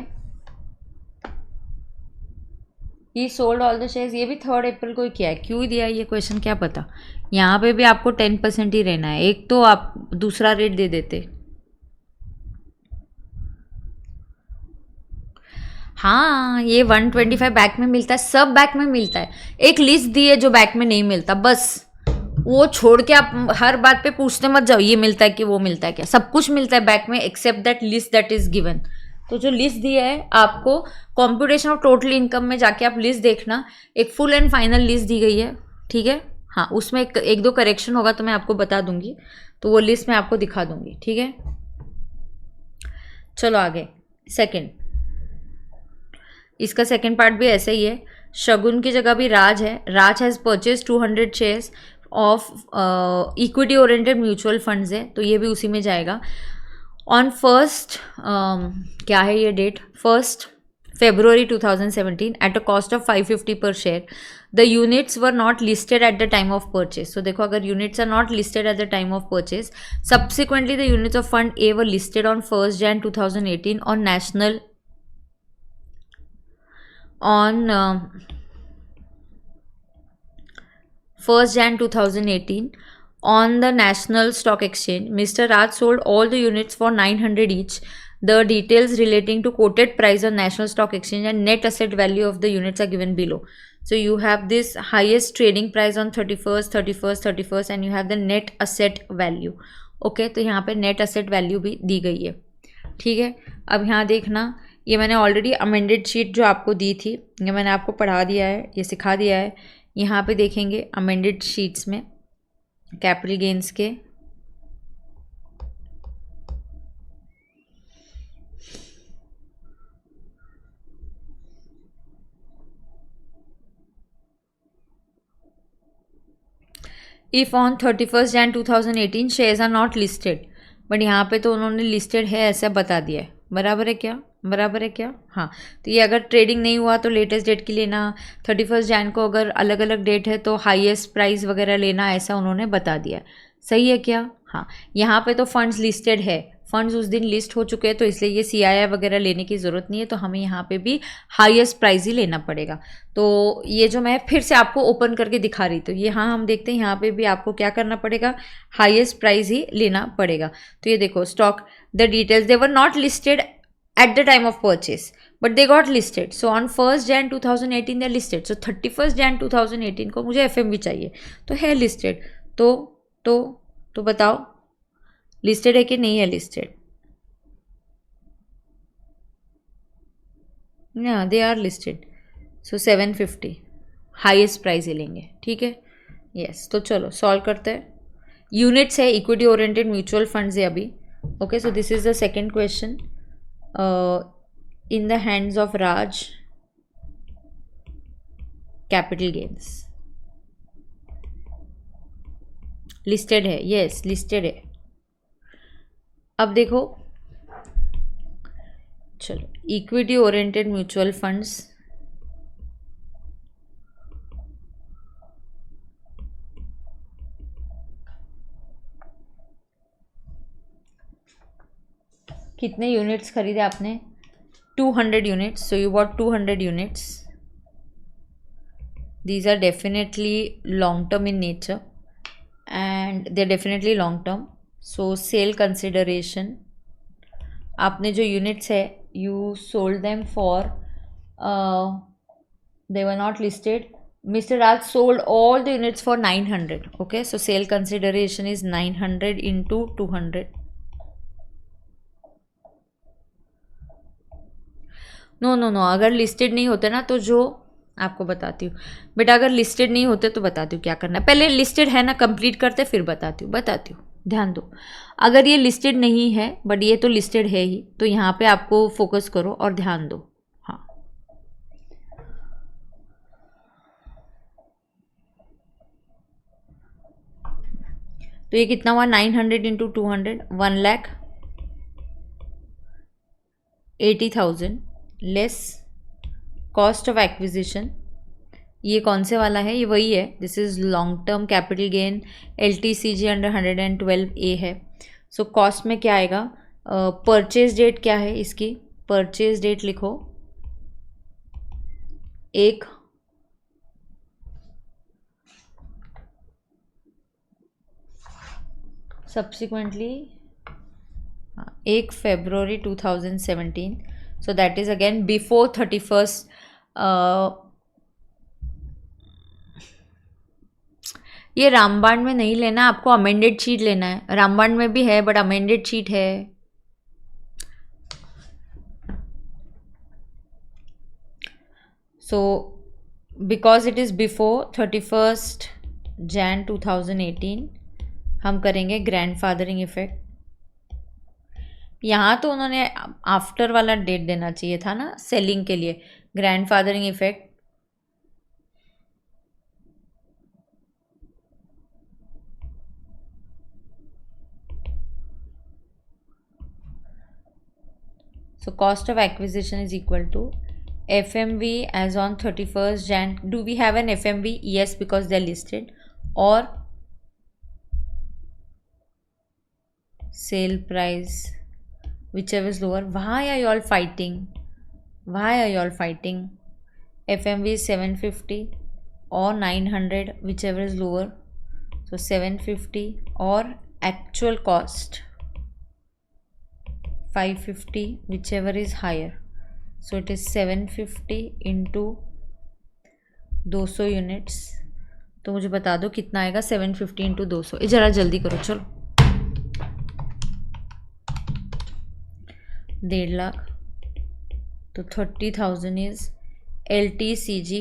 ही सोल्ड ऑल द शेयर्स, ये भी 3 अप्रैल को ही किया है। क्यों दिया है ये क्वेश्चन क्या पता। यहाँ पे भी आपको 10% ही रहना है। एक तो आप दूसरा रेट दे देते। हाँ, ये 125 बैक में मिलता है, सब बैक में मिलता है। एक लिस्ट दी है जो बैक में नहीं मिलता, बस वो छोड़ के आप हर बात पे पूछते मत जाओ ये मिलता है कि वो मिलता है क्या। सब कुछ मिलता है बैक में except that list that is given. तो जो लिस्ट दिया है आपको कॉम्प्यूटेशन ऑफ टोटल इनकम में जाके आप लिस्ट देखना, एक फुल एंड फाइनल लिस्ट दी गई है, ठीक है। हाँ, उसमें एक दो करेक्शन होगा तो मैं आपको बता दूंगी, तो वो लिस्ट मैं आपको दिखा दूंगी, ठीक है। चलो आगे। सेकंड, इसका सेकंड पार्ट भी ऐसे ही है। शगुन की जगह भी राज है। Raj has purchase 200 shares of equity oriented mutual funds है, तो ये भी उसी में जाएगा। ऑन फर्स्ट क्या है ये date? 1 February 2017 at a cost of 550 per share. The units were not listed at the time of purchase. So देखो, अगर units are not listed at the time of purchase, subsequently the units of fund A were listed on 1 Jan 2018 on national on 1 Jan 2018 on the National Stock Exchange. Mr. Raj sold all the units for 900 each. The details relating to quoted price on National Stock Exchange and net asset value of the units are given below. So you have this highest trading price on 31st and you have the net asset value. Okay, तो यहाँ पे net asset value भी दी गई है, ठीक है। अब यहाँ देखना, ये मैंने ऑलरेडी अमेंडेड शीट जो आपको दी थी, ये मैंने आपको पढ़ा दिया है, ये सिखा दिया है। यहाँ पे देखेंगे अमेंडेड शीट्स में कैपिटल गेन्स के if on 31st Jan 2018 shares are not listed, but यहाँ पे तो उन्होंने लिस्टेड है ऐसा बता दिया है। बराबर है क्या? बराबर है क्या? हाँ, तो ये अगर ट्रेडिंग नहीं हुआ तो लेटेस्ट डेट की लेना, 31 Jan को अगर अलग अलग डेट है तो हाईएस्ट प्राइस वगैरह लेना, ऐसा उन्होंने बता दिया। सही है क्या? हाँ, यहाँ पे तो फंड्स लिस्टेड है, फंड्स उस दिन लिस्ट हो चुके हैं, तो इसलिए ये CII वगैरह लेने की ज़रूरत नहीं है, तो हमें यहाँ पे भी हाईएस्ट प्राइस ही लेना पड़ेगा। तो ये जो मैं फिर से आपको ओपन करके दिखा रही, तो ये हाँ हम देखते हैं यहाँ पे भी आपको क्या करना पड़ेगा, हाईएस्ट प्राइस ही लेना पड़ेगा। तो ये देखो, stock the details, they were not listed at the time of purchase but they got listed, so on 1 Jan 2018 they are listed, so 31 Jan 2018 को मुझे FMV चाहिए, तो है लिस्टेड। तो बताओ लिस्टेड है कि नहीं है लिस्टेड? ना, they are listed, so 750 highest price ही लेंगे, ठीक है। यस, तो चलो सॉल्व करते हैं। यूनिट्स है, इक्विटी ओरिएंटेड म्यूचुअल फंड्स है अभी। Okay, so this is the second question. in the hands of Raj, capital gains listed है, yes listed है। अब देखो, चलो इक्विटी ओरिएंटेड म्यूचुअल फंड्स, कितने यूनिट्स खरीदे आपने? 200 units, so you bought 200 units. These are definitely long term in nature and they're definitely long term, so sale consideration, आपने जो units है you sold them for they were not listed. Mr. Raj sold all the units for 900. Okay, so sale consideration is 900 into 200. No, अगर listed नहीं होते ना, तो जो आपको बताती हूँ बेटा, अगर लिस्टेड नहीं होते तो बताती हूँ क्या करना है। पहले लिस्टेड है ना, कंप्लीट करते फिर बताती हूँ। ध्यान दो, अगर ये लिस्टेड नहीं है बट ये तो लिस्टेड है ही, तो यहाँ पे आपको फोकस करो और ध्यान दो। हाँ, तो ये कितना हुआ, 900 into 200, 1,80,000 less cost of acquisition. ये कौन से वाला है, ये वही है, this is long term capital gain, LTCG under 112A है। सो कॉस्ट में क्या आएगा, परचेज डेट क्या है इसकी, परचेज डेट लिखो 1 subsequently 1 February 2017, so that is again before 31st। ये रामबाण में नहीं लेना, आपको अमेंडेड शीट लेना है। रामबाण में भी है बट अमेंडेड शीट है। So because it is before 31st Jan 2018, हम करेंगे ग्रैंडफादरिंग इफेक्ट। यहाँ तो उन्होंने आफ्टर वाला डेट देना चाहिए था ना सेलिंग के लिए, grandfathering effect. So cost of acquisition is equal to FMV as on 31st Jan. Do we have an FMV? Yes, because they are listed. Or sale price, whichever is lower. Why are you all fighting? Why are you all fighting? FMV is 750 or 900, whichever is lower. So 750 or actual cost 550, whichever is higher. So it is 750 into 200 units. तो मुझे बता दो कितना आएगा 750 into 200। ज़रा जल्दी करो, चलो 1.5 लाख। तो 30,000 इज LTCG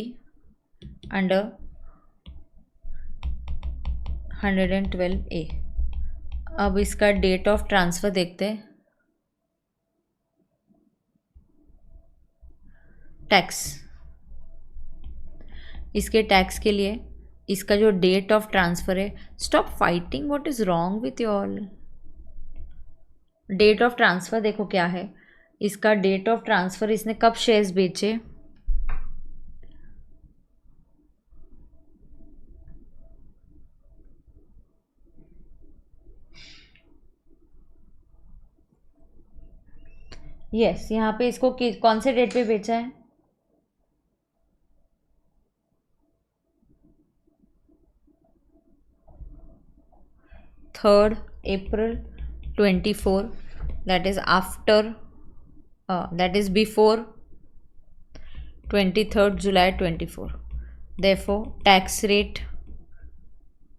अंडर 112A। अब इसका डेट ऑफ ट्रांसफ़र देखते हैं। टैक्स, इसके टैक्स के लिए इसका जो डेट ऑफ ट्रांसफ़र है, stop fighting, what is wrong with you all. Date of transfer देखो क्या है, इसका डेट ऑफ ट्रांसफ़र, इसने कब शेयर्स बेचे, यस यहाँ पे इसको कौन से डेट पे बेचा है, 3rd April 24, that is after that is before 23rd July 24. Therefore tax rate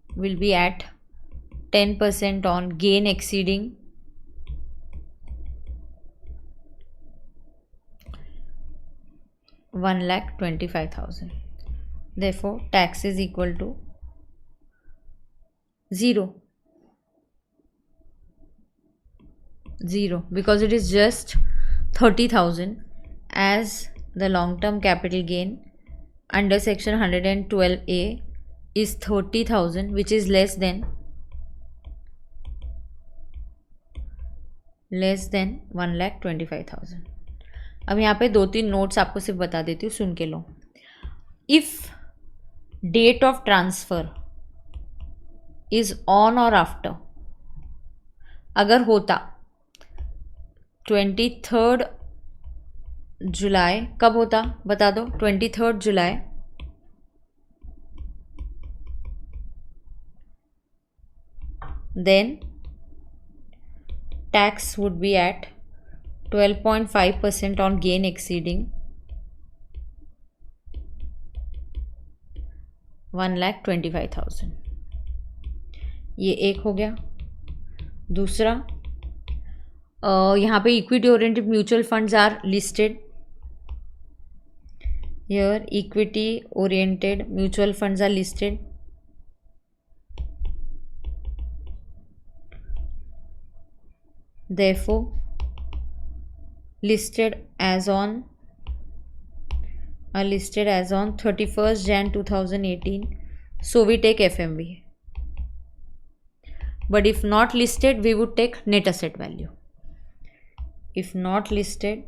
will be at 10% on gain exceeding 1,25,000. Therefore tax is equal to 0 because it is just 30,000 as the long term capital gain under section 112A is 30,000, which is less than 1,25,000. अब यहाँ पे 2-3 notes आपको सिर्फ बता देती हूँ, सुन के लो। If date of transfer is on और आफ्टर, अगर होता 23rd जुलाई, कब होता बता दो, 23rd July, then tax would be at 12.5% on gain exceeding 1,25,000। ये एक हो गया। दूसरा, यहाँ पे equity oriented mutual funds are listed here, equity oriented mutual funds are listed. therefore listed as on 31st Jan 2018, so we take FMV. But if not listed, we would take net asset value. If not listed,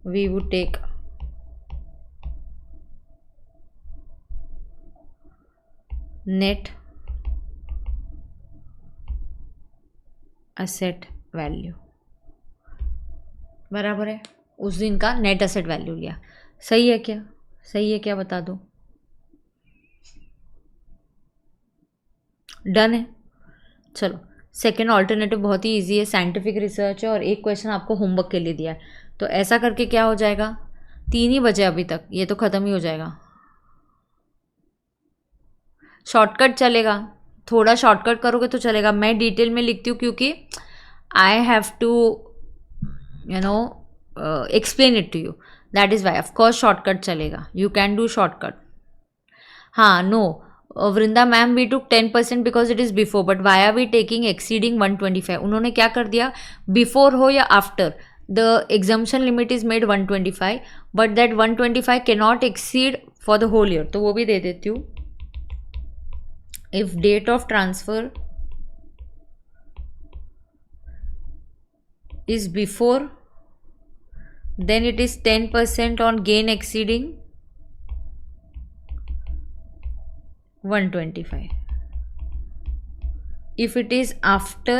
we would take net asset value. बराबर है, उस दिन का net asset value लिया. सही है क्या? सही है क्या, बता दो. डन है. चलो सेकेंड ऑल्टरनेटिव बहुत ही इजी है, साइंटिफिक रिसर्च है और एक क्वेश्चन आपको होमवर्क के लिए दिया है. तो ऐसा करके क्या हो जाएगा, 3 ही बजे अभी तक, ये तो ख़त्म ही हो जाएगा. शॉर्टकट चलेगा, थोड़ा शॉर्टकट करोगे तो चलेगा. मैं डिटेल में लिखती हूँ क्योंकि I have to explain it to you, that is why. Of course shortcut चलेगा, यू कैन डू शॉर्टकट. हाँ, no Vrinda ma'am, we took 10% because it is before, but why are we taking exceeding 125. उन्होंने क्या कर दिया, बिफोर हो या after, the exemption limit is made 125, but that 125 can not exceed for the whole year. तो वो भी दे देती हूँ. If date of transfer is before, then it is 10% on gain exceeding 125. If it is after,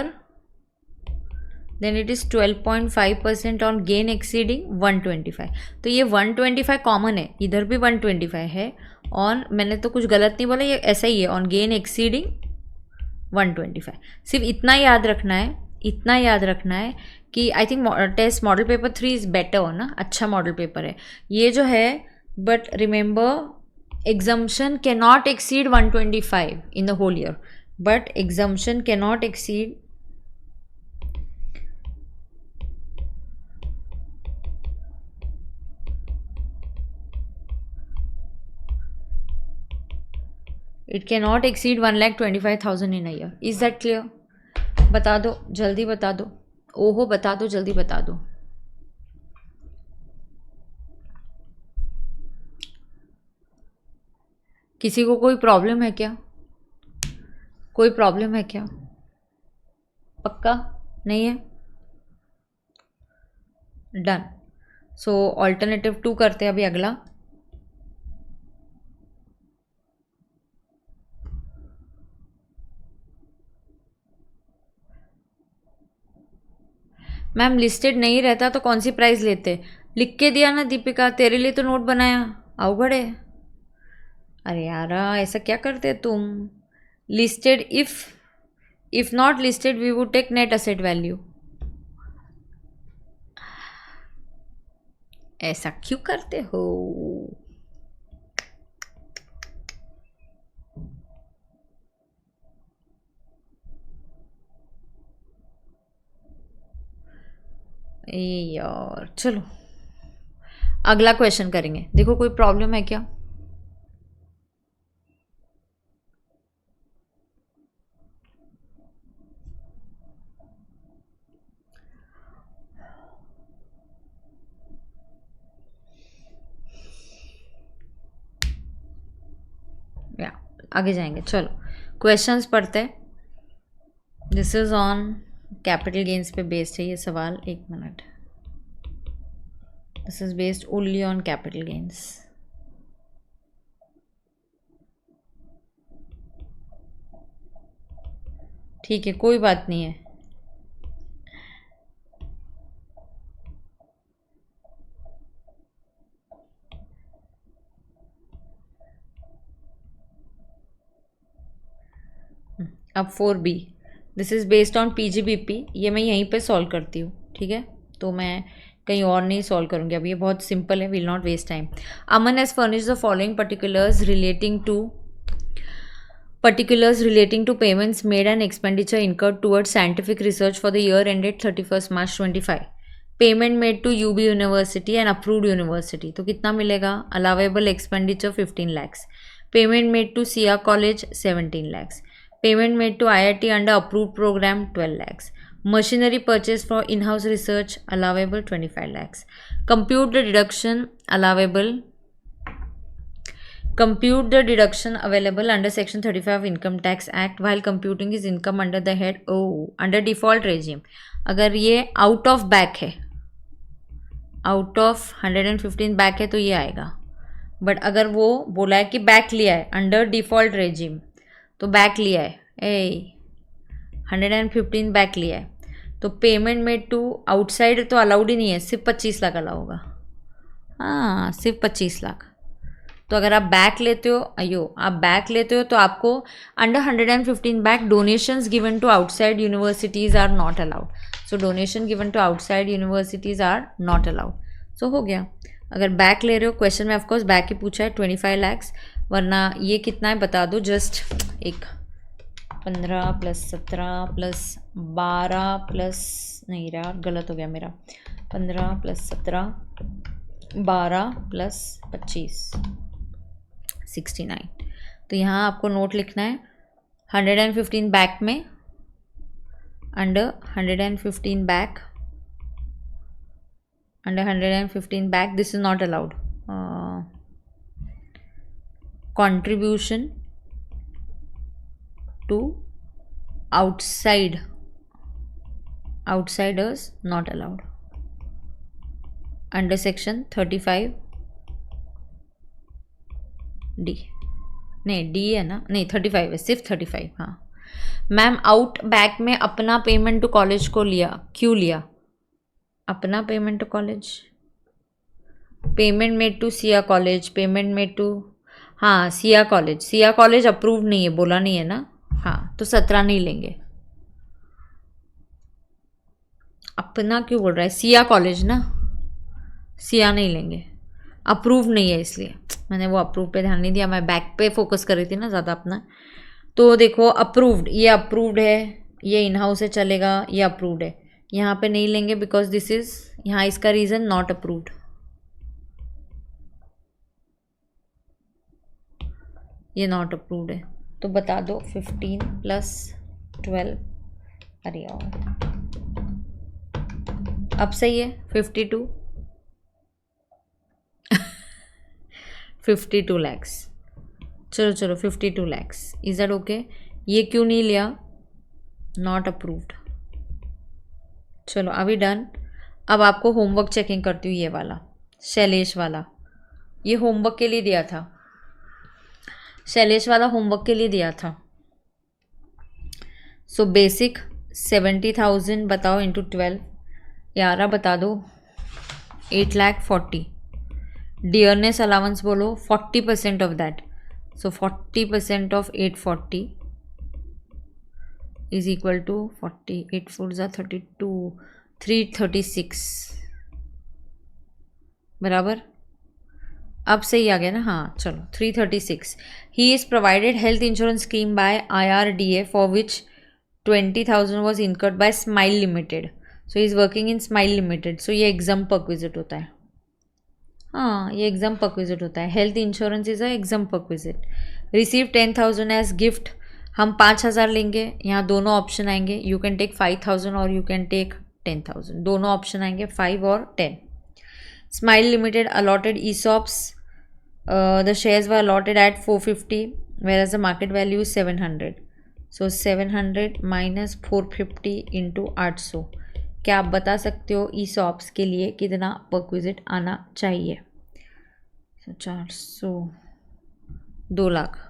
then it is 12.5% on gain exceeding 125. तो ये 125 common है, इधर भी 125 है. और मैंने तो कुछ गलत नहीं बोला, ये ऐसा ही है, ऑन गेन एक्सीडिंग 125. सिर्फ इतना याद रखना है, इतना याद रखना है कि I think test model paper 3 is better हो ना, अच्छा मॉडल पेपर है ये जो है. But remember exemption can not exceed 125 in the whole year, but exemption can not exceed it can not exceed 1,25,000 in a year. Is that clear? बता दो जल्दी, बता दो. ओहो बता दो जल्दी, बता दो. किसी को कोई प्रॉब्लम है क्या? कोई प्रॉब्लम है क्या? पक्का नहीं है? डन. सो ऑल्टरनेटिव 2 करते हैं अभी अगला. मैम लिस्टेड नहीं रहता तो कौन सी प्राइस लेते? लिख के दिया ना दीपिका, तेरे लिए तो नोट बनाया. अवघड़ है. अरे यार ऐसा क्या करते तुम. Listed, if not listed we would take net asset value. ऐसा क्यों करते हो? यार चलो अगला क्वेश्चन करेंगे. देखो कोई प्रॉब्लम है क्या? या आगे जाएंगे. चलो क्वेश्चंस पढ़ते हैं. This is on capital gains पे बेस्ड है ये सवाल. एक minute. This is based only on capital gains. ठीक है, कोई बात नहीं है. अब 4B, this is based on PGBP. ये मैं यहीं पे सॉल्व करती हूँ, ठीक है. तो मैं कहीं और नहीं सॉल्व करूँगी. अब ये बहुत सिंपल है, will not waste time. Aman has furnished the following particulars relating to payments made and expenditure incurred towards scientific research for the year ended 31st March 25. Payment made to UB University and approved university. तो कितना मिलेगा? Allowable expenditure 15 lakhs. Payment made to CR College 17 lakhs. Payment made to IIT under approved programme 12 lakhs. Machinery purchase for in-house research allowable 25 lakhs. Compute the deduction allowable. Compute the deduction available under Section 35 of Income Tax Act while computing his income under the head under default regime. अगर ये out of back है, out of 115 back है तो ये आएगा. But अगर वो बोला है कि बैक लिया है अंडर डिफॉल्ट रेजिम, तो बैक लिया है 115 बैक लिया है, तो पेमेंट मेड टू आउटसाइड तो अलाउड ही नहीं है, सिर्फ 25 लाख अलाउ होगा. हाँ, सिर्फ 25 लाख. तो अगर आप बैक लेते हो, आप बैक लेते हो तो आपको under 115 back donations given to outside universities are not allowed. So donation given to outside universities are not allowed. So हो गया. अगर बैक ले रहे हो, क्वेश्चन में ऑफकोर्स बैक ही पूछा है 25 lakhs, वरना ये कितना है बता दो. जस्ट एक 15 + 17 + 12 + नहीं रहा, गलत हो गया मेरा. 15 + 17 12 + 25 69. तो यहाँ आपको नोट लिखना है 115 बैक में under 115 back under 115 back this is not allowed. Contribution to outsiders not allowed under section 35 D. नहीं D है ना, नहीं 35 है, सिर्फ 35. हाँ मैम, आउट बैक में अपना पेमेंट टू कॉलेज को लिया, क्यों लिया अपना payment to college? Payment made to सिया कॉलेज, पेमेंट मेड टू, हाँ सिया कॉलेज अप्रूव नहीं है, बोला नहीं है ना. हाँ तो 17 नहीं लेंगे. अपना क्यों बोल रहा है, सिया कॉलेज ना, सिया नहीं लेंगे, अप्रूव नहीं है इसलिए. मैंने वो अप्रूव पे ध्यान नहीं दिया, मैं बैक पे फोकस कर रही थी ना ज़्यादा अपना. तो देखो अप्रूव्ड, ये अप्रूव्ड है, ये इन हाउस से चलेगा, ये अप्रूव्ड है. यहाँ पे नहीं लेंगे बिकॉज दिस इज, यहाँ इसका रीज़न नॉट अप्रूव्ड. ये नॉट अप्रूव्ड है. तो बता दो 15 + 12, अरे यार अब सही है 52 52 lakhs. चलो 52 lakhs. Is that okay? ये क्यों नहीं लिया? Not approved. चलो अभी डन. अब आपको होमवर्क चेकिंग करती हूँ. ये वाला शैलेश वाला, ये होमवर्क के लिए दिया था, शैलेश वाला होमवर्क के लिए दिया था. सो बेसिक 70,000 बताओ इंटू 12, 11 बता दो, 8,40,000. डियरनेस अलाउंस बोलो 40% of that. So 40% of 840 is equal to 40. 8 4 are 32, 336 बराबर. अब सही आ गया ना? हाँ चलो 336. He is provided health insurance scheme by IRDA for which 20,000 was incurred by Smile limited. So he is working in Smile limited. So ये exempt perquisite होता है. हाँ ये एग्जाम परक्विजिट होता है. Health insurance is a exempt perquisite. Receive 10,000 as gift. हम 5,000 लेंगे. यहाँ दोनों ऑप्शन आएंगे. यू कैन टेक 5,000 और यू कैन टेक 10,000. दोनों ऑप्शन आएंगे 5 और 10. Smile Limited allotted ESOPs. The shares were allotted at 450 whereas the market value is 700. So 700 minus 450 into 800. क्या आप बता सकते हो ESOPs के लिए कितना परक्विजिट आना चाहिए? 400, 2 लाख.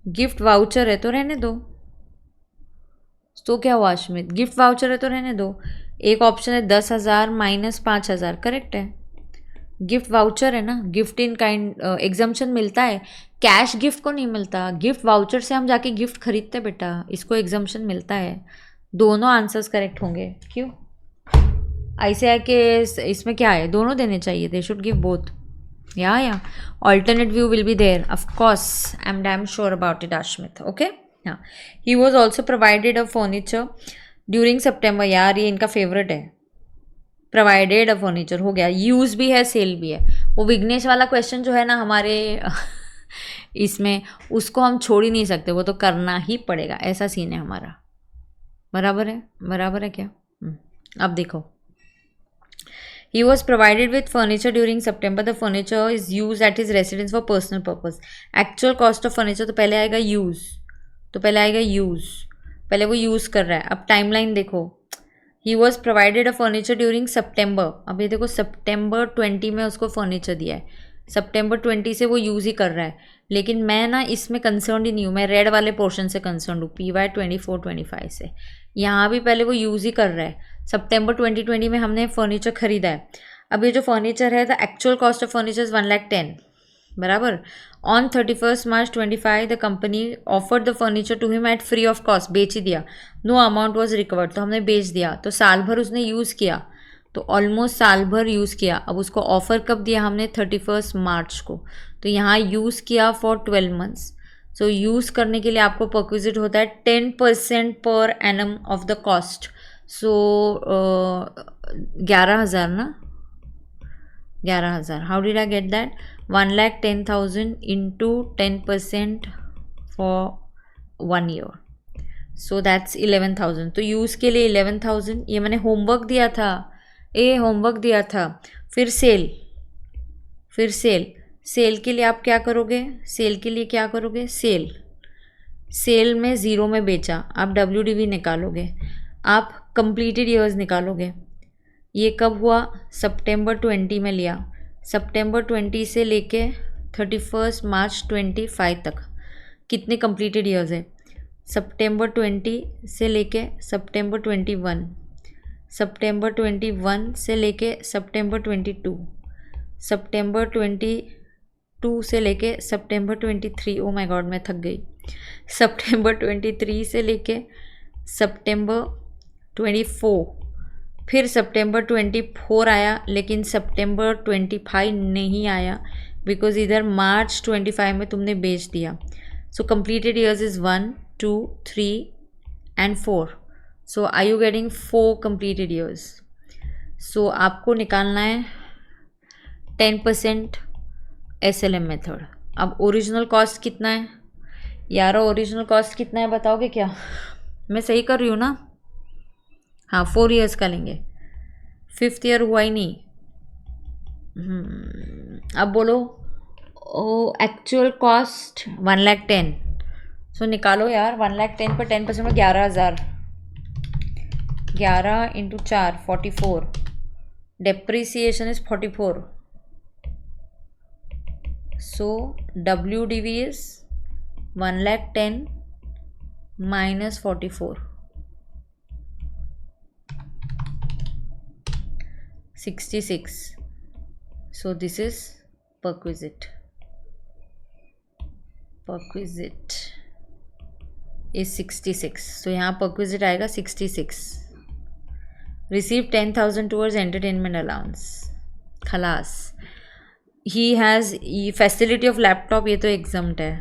गिफ्ट वाउचर है तो रहने दो. तो क्या हुआ अश्मित? गिफ्ट वाउचर है तो रहने दो. एक ऑप्शन है 10,000 माइनस 5,000, करेक्ट है. गिफ्ट वाउचर है ना, गिफ्ट इन काइंड एग्जाम्पशन मिलता है, कैश गिफ्ट को नहीं मिलता. गिफ्ट वाउचर से हम जाके गिफ्ट खरीदते बेटा, इसको एग्जाम्पशन मिलता है. दोनों आंसर्स करेक्ट होंगे. क्यों ऐसे है कि इसमें क्या है, दोनों देने चाहिए. They should give both. Yeah. Alternate view will be there. Of course, I'm damn sure about it, Ashmit. Okay? Yeah. He was also provided a furniture during September. यार ये इनका फेवरेट है. Provided a furniture हो गया. Use भी है, cell भी है. वो विघ्नेश वाला क्वेश्चन जो है ना हमारे इसमें उसको हम छोड़ ही नहीं सकते, वो तो करना ही पड़ेगा, ऐसा सीन है हमारा। बराबर है, बराबर है क्या? अब देखो, he was provided with furniture during September. The furniture is used at his residence for personal purpose. Actual cost of furniture तो पहले आएगा use, तो पहले आएगा use, पहले वो यूज़ कर रहा है। अब टाइमलाइन देखो, he was provided a furniture during September. अब ये देखो सितंबर 20 में उसको फर्नीचर दिया है, सितंबर 20 से वो यूज़ ही कर रहा है। लेकिन मैं ना इसमें कंसर्न ही नहीं हूँ, मैं रेड वाले पोर्शन से कंसर्न हूँ, PY 24-25 से। यहाँ भी पहले वो यूज़ ही कर रहा है, सितंबर 2020 में हमने फर्नीचर खरीदा है। अब ये जो फर्नीचर है, the actual cost of furniture is 1,10,000, बराबर। On 31 March 25 the company offered the furniture to him at free of cost, बेच ही दिया, नो अमाउंट वॉज रिकवर्ड, तो हमने बेच दिया। तो साल भर उसने यूज़ किया, तो ऑलमोस्ट साल भर यूज़ किया। अब उसको ऑफ़र कब दिया हमने? 31 मार्च को। तो यहाँ यूज़ किया फॉर 12 मंथ्स। सो यूज़ करने के लिए आपको परक्विजिट होता है 10% per annum of the cost. So 11,000 ना, 11,000। How did I get that? 1,10,000 into 10% for 1 year, so that's 11,000। तो यूज़ के लिए 11,000, ये मैंने होमवर्क दिया था, होमवर्क दिया था। फिर सेल, फिर सेल के लिए आप क्या करोगे? सेल के लिए क्या करोगे? सेल में ज़ीरो में बेचा, आप WDV निकालोगे, आप कंप्लीटेड ईयर्स निकालोगे। ये कब हुआ? सितंबर 20 में लिया, सितंबर 20 से लेके 31 मार्च 25 तक कितने कंप्लीटेड ईयर्स है? सितंबर 20 से लेके सितंबर 21, सितंबर 21 से लेके सितंबर 22, सितंबर 22 से लेके सितंबर 23, ओ माय गॉड मैं थक गई, सितंबर 23 से लेके सितंबर 24, फिर सितंबर 24 आया, लेकिन सितंबर 25 नहीं आया, बिकॉज इधर मार्च 25 में तुमने बेच दिया। सो completed years is 1, 2, 3 and 4. So are you getting 4 completed years? So आपको निकालना है 10% SLM मेथड। अब ओरिजिनल कॉस्ट कितना है यार? ओरिजिनल कॉस्ट कितना है बताओगे क्या? मैं सही कर रही हूँ ना? हाँ, 4 ईयर्स का लेंगे, 5th ईयर हुआ ही नहीं। अब बोलो, ओ एक्चुअल कॉस्ट 1,10,000। सो निकालो यार, 1,10,000 पर 10% में 11,000, 11 into 4 44, depreciation is 44। So WDV is 1,10,000 minus 44, 66. So this is perquisite. Perquisite is 66. So यहाँ perquisite आएगा 66. Receive 10,000 towards entertainment allowance. खलास। He has facility of laptop, ये तो exempt है,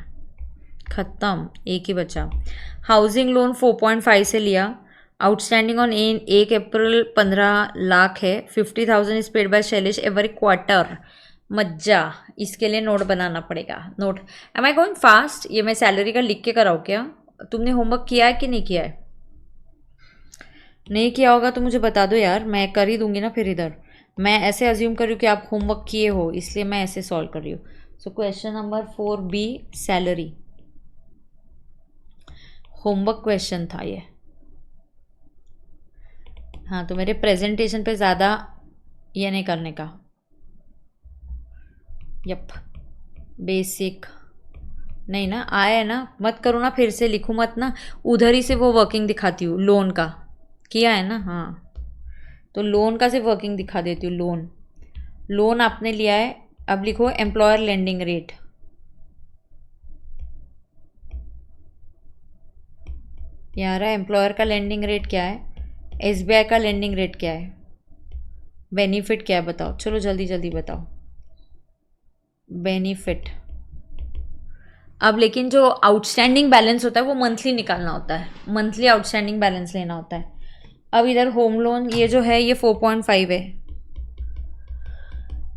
ख़त्म, एक ही बचा। हाउसिंग लोन 4.5 से लिया, आउटस्टैंडिंग ऑन 1 अप्रैल 15 लाख है, 50,000 is paid by Shailesh every quarter. मज्जा, इसके लिए नोट बनाना पड़ेगा। Note, am I going fast? ये मैं सैलरी का लिख के कराऊँ क्या? तुमने होमवर्क किया है कि नहीं किया है? नहीं किया होगा तो मुझे बता दो यार, मैं कर ही दूंगी ना। फिर इधर मैं ऐसे अज्यूम कर रही हूँ कि आप होमवर्क किए हो, इसलिए मैं ऐसे सॉल्व कर रही हूँ। So question number 4B salary, homework question था ये। हाँ, तो मेरे प्रेजेंटेशन पे ज़्यादा ये नहीं करने का। यप, बेसिक नहीं ना आया है ना, मत करो ना, फिर से लिखूँ मत ना, उधर ही से वो वर्किंग दिखाती हूँ। लोन का किया है ना? हाँ, तो लोन का सिर्फ वर्किंग दिखा देती हूँ। लोन आपने लिया है, अब लिखो एम्प्लॉयर लेंडिंग रेट। यहाँ रहा एम्प्लॉयर का लेंडिंग रेट क्या है, SBI का लेंडिंग रेट क्या है, बेनिफिट क्या है बताओ, चलो जल्दी जल्दी बताओ। बेनिफिट। अब लेकिन जो आउटस्टैंडिंग बैलेंस होता है वो मंथली निकालना होता है, मंथली आउटस्टैंडिंग बैलेंस लेना होता है। अब इधर होम लोन ये जो है ये 4.5 है,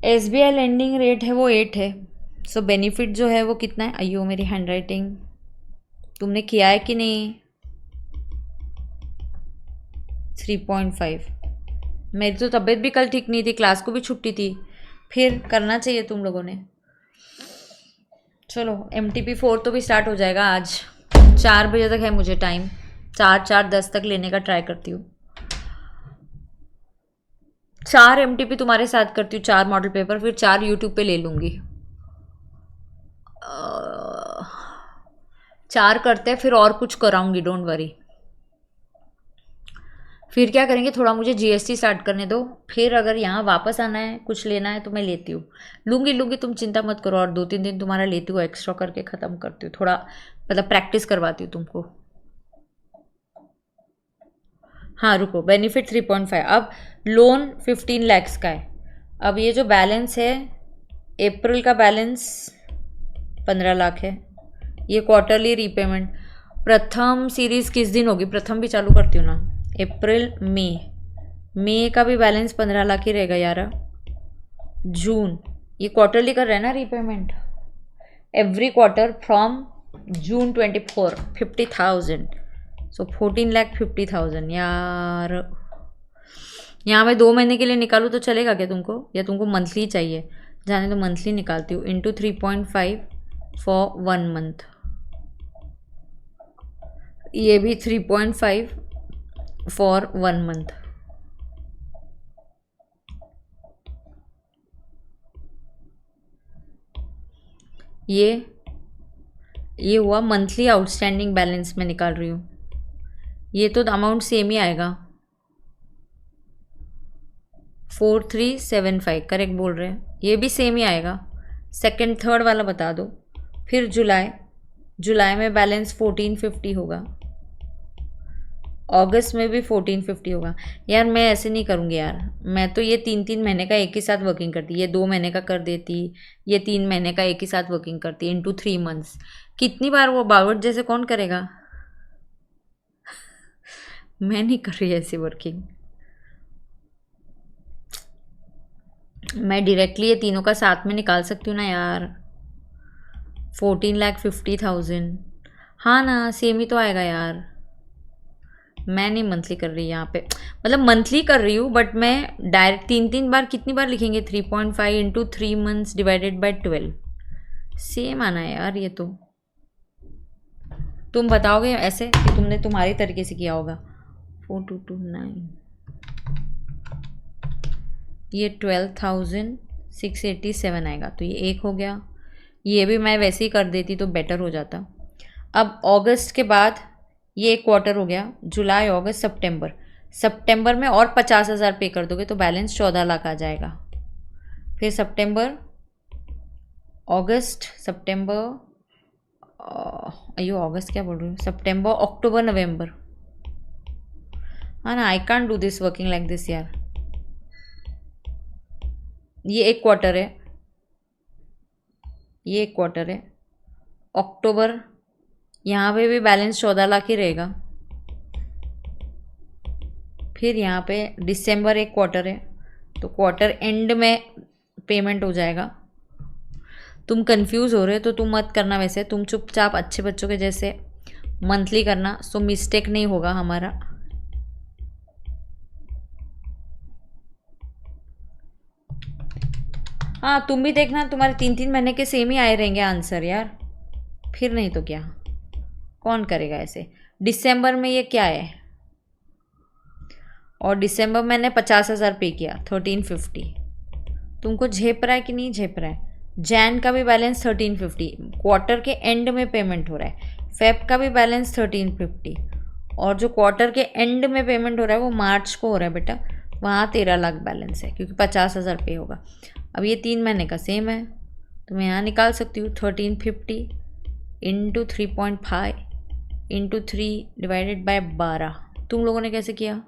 SBI लेंडिंग रेट है वो 8 है, सो बेनिफिट जो है वो कितना है? अयो मेरी हैंडराइटिंग, तुमने किया है कि नहीं? 3.5। मेरी तो तबीयत भी कल ठीक नहीं थी, क्लास को भी छुट्टी थी, फिर करना चाहिए तुम लोगों ने। चलो MTP4 तो भी स्टार्ट हो जाएगा आज। 4 बजे तक है मुझे टाइम, 4-4:10 तक लेने का ट्राई करती हूँ। 4 MTP तुम्हारे साथ करती हूँ, 4 मॉडल पेपर, फिर 4 यूट्यूब पे ले लूँगी। 4 करते हैं फिर और कुछ कराऊंगी, डोंट वरी। फिर क्या करेंगे, थोड़ा मुझे GST स्टार्ट करने दो, फिर अगर यहाँ वापस आना है कुछ लेना है तो मैं लेती हूँ, लूँगी, तुम चिंता मत करो। और 2-3 दिन तुम्हारा लेती हूँ, एक्स्ट्रा करके ख़त्म करती हूँ, थोड़ा मतलब प्रैक्टिस करवाती हूँ तुमको। हाँ रुको, बेनिफिट 3.5। अब लोन 15 lakhs का है। अब ये जो बैलेंस है, अप्रैल का बैलेंस 15 लाख है, ये क्वार्टरली रीपेमेंट। प्रथम सीरीज़ किस दिन होगी? प्रथम भी चालू करती हूँ ना, अप्रैल मई का भी बैलेंस 15 लाख ही रहेगा यार। जून, ये क्वार्टरली कर रहे हैं ना repayment, every quarter from June 24 50,000, सो 14,50,000 यार। यहाँ मैं 2 महीने के लिए निकालूँ तो चलेगा क्या तुमको, या तुमको मंथली चाहिए? जाने तो मंथली निकालती हूँ, इंटू 3.5 फॉर 1 मंथ, ये भी 3.5 फॉर 1 मंथ। ये हुआ मंथली आउटस्टैंडिंग बैलेंस में निकाल रही हूँ, ये तो अमाउंट सेम ही आएगा। 4375 करेक्ट बोल रहे हैं, ये भी सेम ही आएगा। सेकंड थर्ड वाला बता दो। फिर जुलाई में बैलेंस 1450 होगा, अगस्त में भी 1450 होगा। यार मैं ऐसे नहीं करूँगी यार, मैं तो ये 3-3 महीने का एक ही साथ वर्किंग करती, ये 2 महीने का कर देती, ये 3 महीने का एक ही साथ वर्किंग करती, इंटू 3 मंथ्स। कितनी बार वो बावट जैसे कौन करेगा? मैं नहीं कर रही ऐसी वर्किंग, मैं डायरेक्टली ये तीनों का साथ में निकाल सकती हूँ ना यार। 14,50,000, हाँ ना, सेम ही तो आएगा यार। मैं नहीं मंथली कर रही यहाँ पे, मतलब मंथली कर रही हूँ बट मैं डायरेक्ट 3-3 बार, कितनी बार लिखेंगे? 3.5 into 3 months divided by 12, same आना है यार ये तो। तुम बताओगे ऐसे कि तुमने तुम्हारी तरीके से किया होगा। 4229, ये 12,687 आएगा, तो ये एक हो गया। ये भी मैं वैसे ही कर देती तो बेटर हो जाता। अब अगस्त के बाद ये एक क्वार्टर हो गया, जुलाई अगस्त सितंबर में और 50,000 पे कर दोगे तो बैलेंस 14 लाख आ जाएगा। फिर सितंबर अगस्त क्या बोल रही हूँ, सितंबर अक्टूबर नवंबर, हाँ ना, I can't do this working like this यार। ये एक क्वार्टर है, अक्टूबर, यहाँ पे भी बैलेंस 14 लाख ही रहेगा। फिर यहाँ पे दिसंबर एक क्वार्टर है, तो क्वार्टर एंड में पेमेंट हो जाएगा। तुम कंफ्यूज हो रहे हो तो तुम मत करना, वैसे तुम चुपचाप अच्छे बच्चों के जैसे मंथली करना, सो मिस्टेक नहीं होगा हमारा। हाँ तुम भी देखना, तुम्हारे 3-3 महीने के सेम ही आए रहेंगे आंसर यार, फिर नहीं तो क्या, कौन करेगा ऐसे। दिसंबर में ये क्या है, और दिसंबर मैंने 50,000 पे किया, 1350। तुमको झेप रहा है कि नहीं झेप रहा है? जैन का भी बैलेंस 1350, क्वार्टर के एंड में पेमेंट हो रहा है। फेब का भी बैलेंस 1350, और जो क्वार्टर के एंड में पेमेंट हो रहा है वो मार्च को हो रहा है बेटा, वहाँ 13 लाख बैलेंस है क्योंकि 50,000 पे होगा। अब ये 3 महीने का सेम है, तो मैं यहाँ निकाल सकती हूँ 1350 इंटू 3.5 इंटू 3 डिवाइडेड बाय 12। तुम लोगों ने कैसे किया?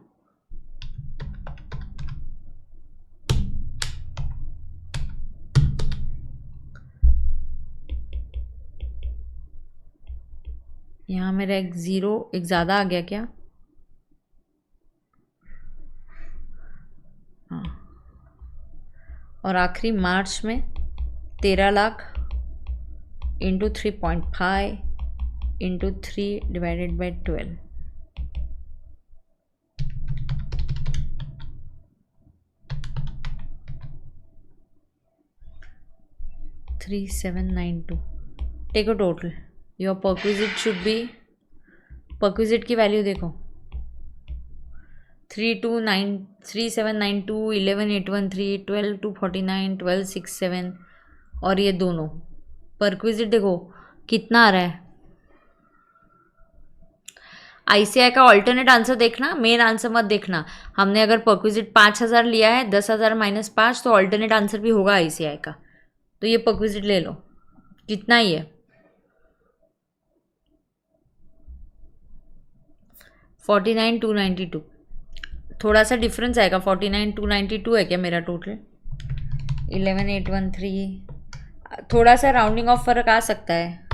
यहाँ मेरा एक ज़ीरो एक ज़्यादा आ गया क्या? हाँ, और आखिरी मार्च में 13 lakh into 3.5 into 3 divided by 12. 3792. Take a total. Your perquisite should be, perquisite की वैल्यू देखो 3792, 11813, 12249, 1267 और ये दोनों परक्विजिट देखो कितना आ रहा है. आईसीआई का ऑल्टरनेट आंसर देखना, मेन आंसर मत देखना. हमने अगर परक्विजिट 5000 लिया है, 10,000 माइनस 5 तो ऑल्टरनेट आंसर भी होगा आईसीआई का. तो ये परक्विजिट ले लो, कितना ही है 49,292. थोड़ा सा डिफरेंस आएगा. 49,292 है क्या मेरा टोटल? 11,813. थोड़ा सा राउंडिंग ऑफ फर्क आ सकता है.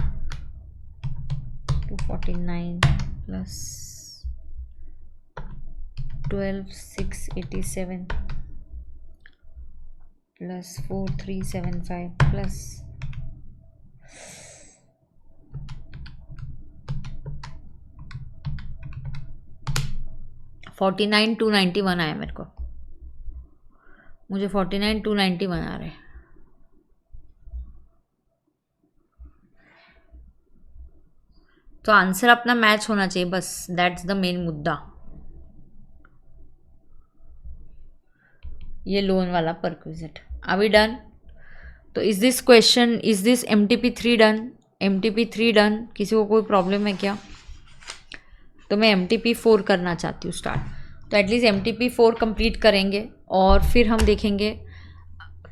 249 प्लस 12,687 प्लस 4,375 प्लस 49,291 आया मेरे को. मुझे 49,291 आ रहा है. तो आंसर अपना मैच होना चाहिए बस. दैट्स द मेन मुद्दा. ये लोन वाला परक्विजिट. Are we done? तो is this question, is this MTP3 done? MTP3 done. किसी को कोई प्रॉब्लम है क्या? तो मैं MTP4 करना चाहती हूँ स्टार्ट. तो एटलीस्ट MTP4 कंप्लीट करेंगे और फिर हम देखेंगे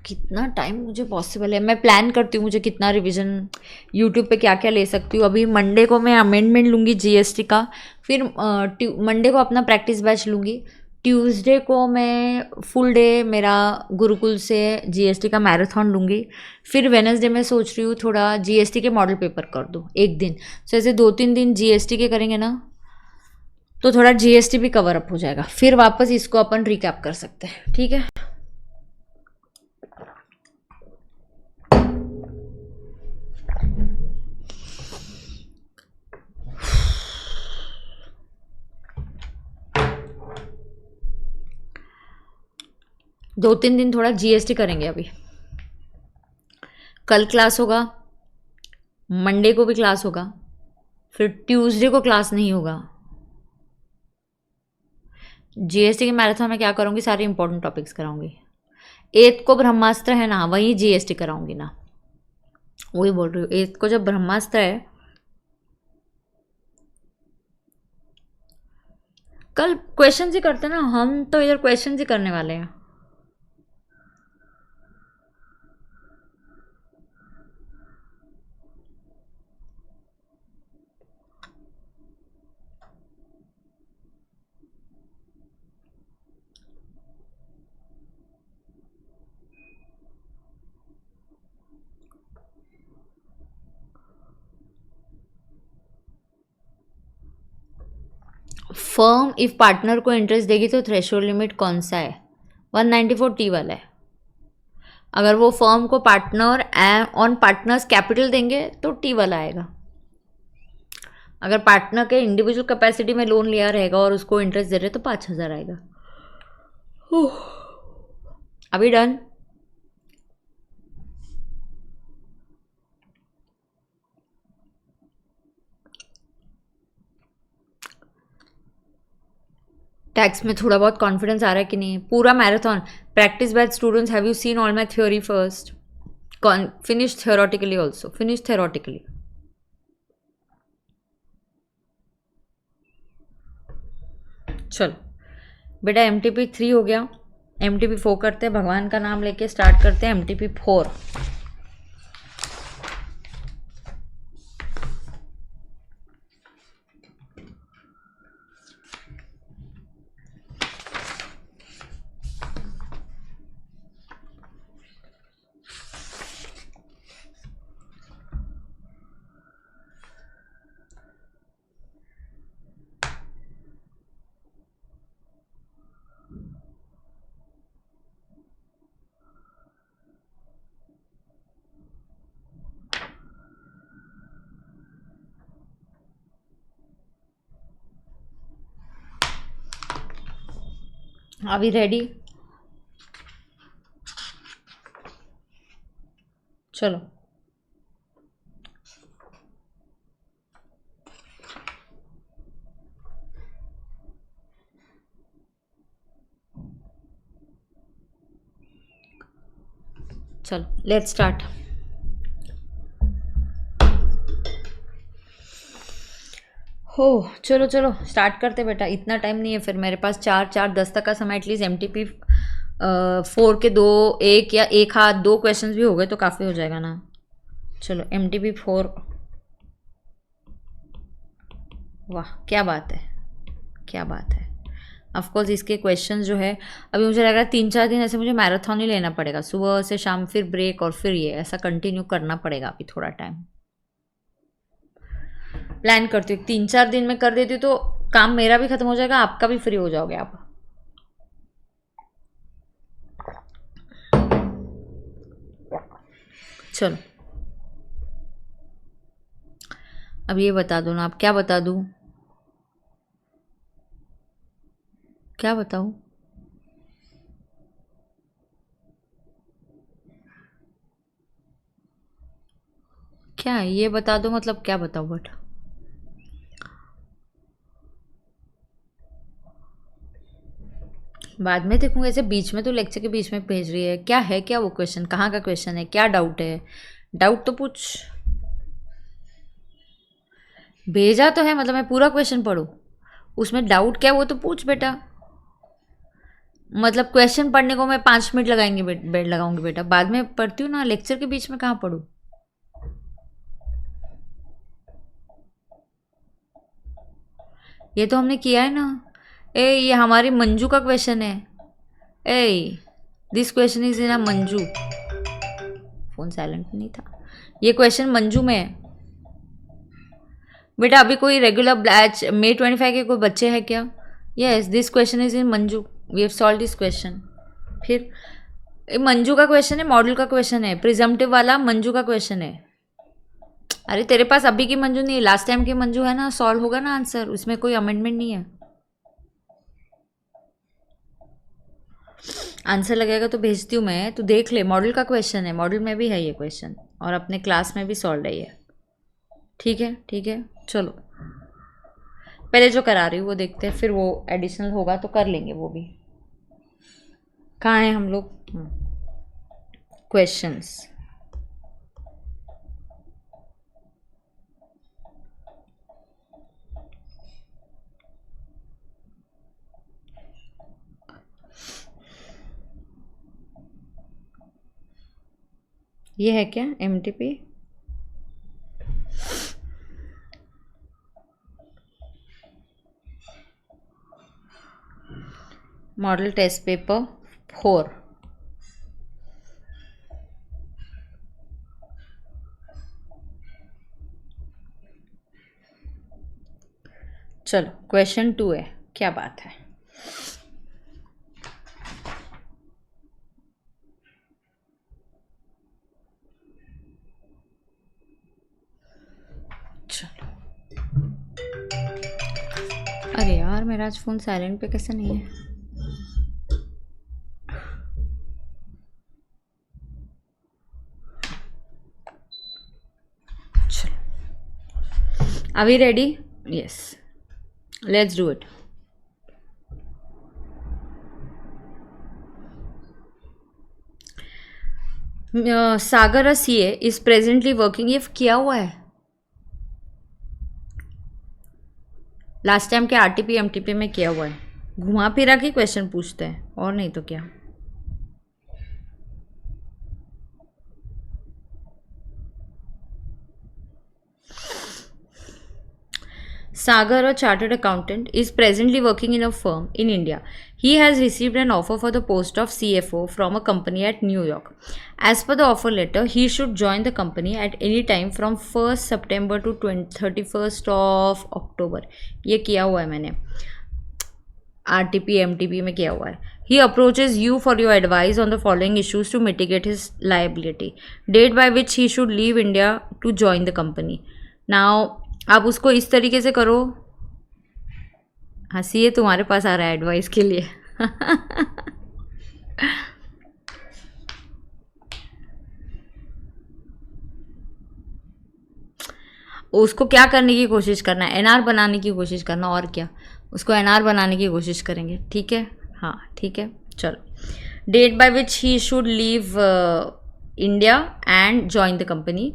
कितना टाइम मुझे पॉसिबल है. मैं प्लान करती हूँ मुझे कितना रिवीजन यूट्यूब पे क्या क्या ले सकती हूँ. अभी मंडे को मैं अमेंडमेंट लूँगी GST का. फिर मंडे को अपना प्रैक्टिस बैच लूँगी. ट्यूसडे को मैं फुल डे मेरा गुरुकुल से GST का मैराथन लूँगी. फिर वेनसडे में सोच रही हूँ थोड़ा GST के मॉडल पेपर कर दूँ एक दिन. सो ऐसे 2-3 दिन GST के करेंगे ना तो थोड़ा GST भी कवर अप हो जाएगा. फिर वापस इसको अपन रिकैप कर सकते हैं. ठीक है. दो तीन दिन थोड़ा GST करेंगे. अभी कल क्लास होगा, मंडे को भी क्लास होगा, फिर ट्यूसडे को क्लास नहीं होगा. GST के मैराथन में क्या करूँगी, सारे इंपॉर्टेंट टॉपिक्स कराऊंगी. 8 को ब्रह्मास्त्र है ना, वही GST कराऊंगी ना. वही बोल रही हूँ, 8 को जब ब्रह्मास्त्र है. कल क्वेश्चन ही करते ना, हम तो इधर क्वेश्चन ही करने वाले हैं. फर्म इफ पार्टनर को इंटरेस्ट देगी तो थ्रेशोल्ड लिमिट कौन सा है? 194T वाला है. अगर वो फर्म को पार्टनर ऑन पार्टनर्स कैपिटल देंगे तो T वाला आएगा. अगर पार्टनर के इंडिविजुअल कैपेसिटी में लोन लिया रहेगा और उसको इंटरेस्ट दे रहे तो 5,000 आएगा. अभी डन. टैक्स में थोड़ा बहुत कॉन्फिडेंस आ रहा है कि नहीं? पूरा marathon practice batch students, have you seen all my theory first? Finish theoretically also. Finish theoretically. चलो बेटा, MTP3 हो गया. MTP4 करते हैं. भगवान का नाम लेके स्टार्ट करते हैं MTP4. अभी रेडी? चलो चलो लेट्स स्टार्ट। हो चलो चलो स्टार्ट करते बेटा, इतना टाइम नहीं है फिर मेरे पास। 4 4 10 तक का समय, एटलीस्ट MTP 4 के 2 एक या एक हाथ 2 क्वेश्चंस भी हो गए तो काफ़ी हो जाएगा ना। चलो MTP 4, वाह क्या बात है, क्या बात है। ऑफ कोर्स इसके क्वेश्चंस जो है अभी मुझे लग रहा है 3 4 दिन ऐसे मुझे मैराथन ही लेना पड़ेगा, सुबह से शाम फिर ब्रेक और फिर ये ऐसा कंटिन्यू करना पड़ेगा अभी थोड़ा टाइम। प्लान करती हूँ 3 4 दिन में कर देती हूँ तो काम मेरा भी खत्म हो जाएगा, आपका भी फ्री हो जाओगे आप। चलो अब ये बता दो ना, आप क्या बता दूँ, क्या बताऊँ? क्या है ये बता दो, मतलब क्या बताऊँ बट बाद में देखूंगा। ऐसे बीच में तो लेक्चर के बीच में भेज रही है, क्या है, क्या वो क्वेश्चन, कहाँ का क्वेश्चन है, क्या डाउट है? डाउट तो पूछ, भेजा तो है मतलब मैं पूरा क्वेश्चन पढ़ूँ, उसमें डाउट क्या है वो तो पूछ बेटा। मतलब क्वेश्चन पढ़ने को मैं 5 मिनट लगाएंगे बेड लगाऊंगी बेटा, बाद में पढ़ती हूँ ना, लेक्चर के बीच में कहाँ पढ़ूँ? ये तो हमने किया है ना। ए ये हमारी मंजू का क्वेश्चन है। A this question is in a Manju. Phone silent नहीं था। ये क्वेश्चन मंजू में है बेटा। अभी कोई रेगुलर बैच May 25 के कोई बच्चे हैं क्या? Yes this question is in Manju, we have solve this question. फिर मंजू का क्वेश्चन है, मॉडल का क्वेश्चन है, प्रिजम्पटिव वाला मंजू का क्वेश्चन है। अरे तेरे पास अभी की मंजू नहीं है, लास्ट टाइम की मंजू है ना, सॉल्व होगा ना आंसर, उसमें कोई अमेंडमेंट नहीं है। आंसर लगेगा तो भेजती हूँ मैं, तू देख ले, मॉडल का क्वेश्चन है, मॉडल में भी है ये क्वेश्चन और अपने क्लास में भी सॉल्व है ये। ठीक है ठीक है चलो, पहले जो करा रही हूँ वो देखते हैं, फिर वो एडिशनल होगा तो कर लेंगे वो भी। कहाँ हैं हम लोग? क्वेश्चंस। ये है क्या MTP? Model test paper 4। चलो क्वेश्चन 2 है, क्या बात है। चलो अरे यार मेरा आज फ़ोन साइलेंट पे कैसे नहीं है? चलो are we ready? Yes, let's do it. Sagar CA is presently working, ये किया हुआ है लास्ट टाइम के RTP MTP में किया हुआ है। घुमा फिरा के क्वेश्चन पूछते हैं और नहीं तो क्या। Sagar, a chartered accountant, is presently working in a firm in India. He has received an offer for the post of CFO from a company at New York. As per the offer letter, he should join the company at any time from 1st September to 31st of October. ये किया हुआ है मैंने, RTP MTP में किया हुआ है। He approaches you for your advice on the following issues to mitigate his liability. Date by which he should leave India to join the company. Now आप उसको इस तरीके से करो, हंसी है तुम्हारे पास आ रहा है एडवाइस के लिए। उसको क्या करने की कोशिश करना है, एनआर बनाने की कोशिश करना, और क्या, उसको एनआर बनाने की कोशिश करेंगे, ठीक है। हाँ ठीक है, चलो। Date by which he should leave India and join the company.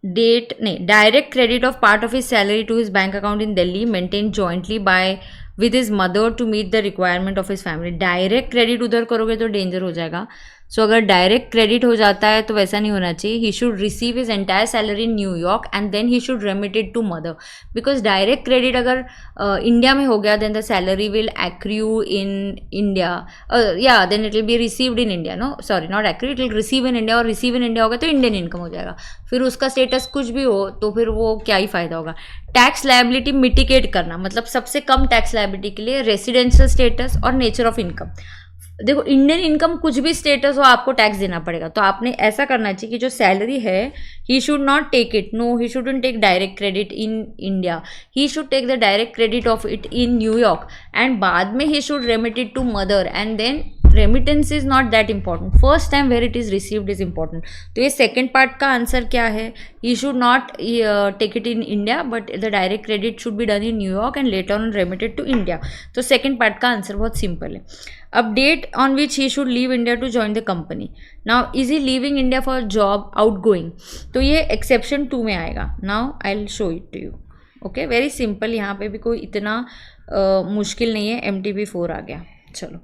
Date नहीं, direct credit of part of his salary to his bank account in Delhi maintain jointly by with his mother to meet the requirement of his family. Direct credit उधर करोगे तो danger हो जाएगा। सो अगर direct credit हो जाता है तो वैसा नहीं होना चाहिए। He should receive his entire salary in New York and then he should remit it to mother, because direct credit अगर इंडिया में हो गया then the salary will accrue in India, या then it will be received in India, no sorry not accrue, it will receive in India, और receive in India होगा तो Indian income हो जाएगा। फिर उसका स्टेटस कुछ भी हो तो फिर वो क्या ही फायदा होगा। टैक्स लायबिलिटी मिटिगेट करना, मतलब सबसे कम टैक्स लायबिलिटी के लिए रेसिडेंशियल स्टेटस और नेचर ऑफ इनकम। देखो इंडियन इनकम कुछ भी स्टेटस हो आपको टैक्स देना पड़ेगा, तो आपने ऐसा करना चाहिए कि जो सैलरी है he should not take it, no he shouldn't take direct credit in India, he should take the direct credit of it in New York and बाद में he should remit it to mother and then remittance is not that important, first time where it is received is important. तो ये second part का answer क्या है, he should not take it in India but the direct credit should be done in New York and later on remitted to India. तो second part का answer बहुत simple है। अब date on which he should leave India to join the company. Now is he leaving India for job out going, तो ये exception 2 में आएगा। Now I will show it to you. Okay, very simple, यहाँ पे भी कोई इतना मुश्किल नहीं है। MTP4 आ गया। चलो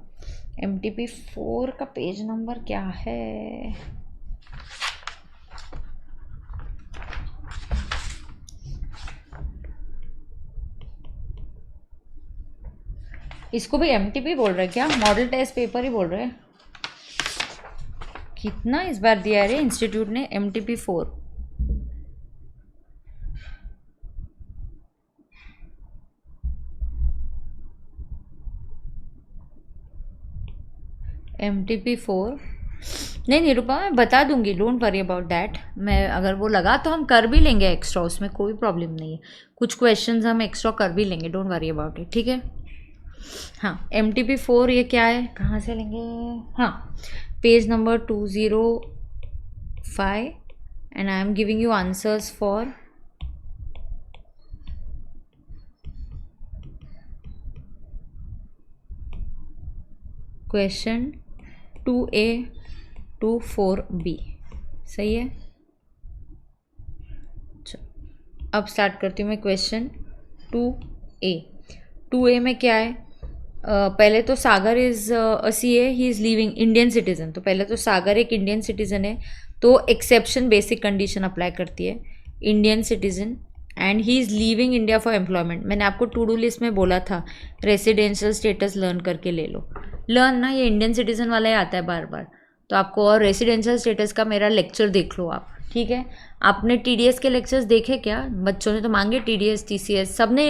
MTP4 का पेज नंबर क्या है, इसको भी MTP बोल रहे हैं क्या, मॉडल टेस्ट पेपर ही बोल रहे हैं। कितना इस बार दिया है इंस्टीट्यूट ने MTP4। MTP4 नहीं निरूपा, मैं बता दूंगी, डोंट वरी अबाउट दैट। मैं अगर वो लगा तो हम कर भी लेंगे एक्स्ट्रा, उसमें कोई प्रॉब्लम नहीं है। कुछ क्वेश्चंस हम एक्स्ट्रा कर भी लेंगे, डोंट वरी अबाउट इट, ठीक है। हाँ MTP4 ये क्या है, कहाँ से लेंगे, हाँ page number 205 and I am giving you answers for question 2A to 4B, सही है। चलो अब स्टार्ट करती हूँ मैं क्वेश्चन 2A। 2A में क्या है, पहले तो Sagar is a CA, he is living Indian citizen. तो पहले तो सागर एक इंडियन सिटीज़न है, तो एक्सेप्शन बेसिक कंडीशन अप्लाई करती है, Indian citizen and he is leaving India for employment. मैंने आपको टू डू लिस्ट में बोला था रेसिडेंशियल स्टेटस लर्न करके ले लो। लर्न ना ये इंडियन सिटीज़न वाला ही आता है बार बार, तो आपको, और रेसिडेंशियल स्टेटस का मेरा लेक्चर देख लो आप, ठीक है। आपने TDS के लेक्चर्स देखे क्या, बच्चों ने तो मांगे TDS TCS, सबने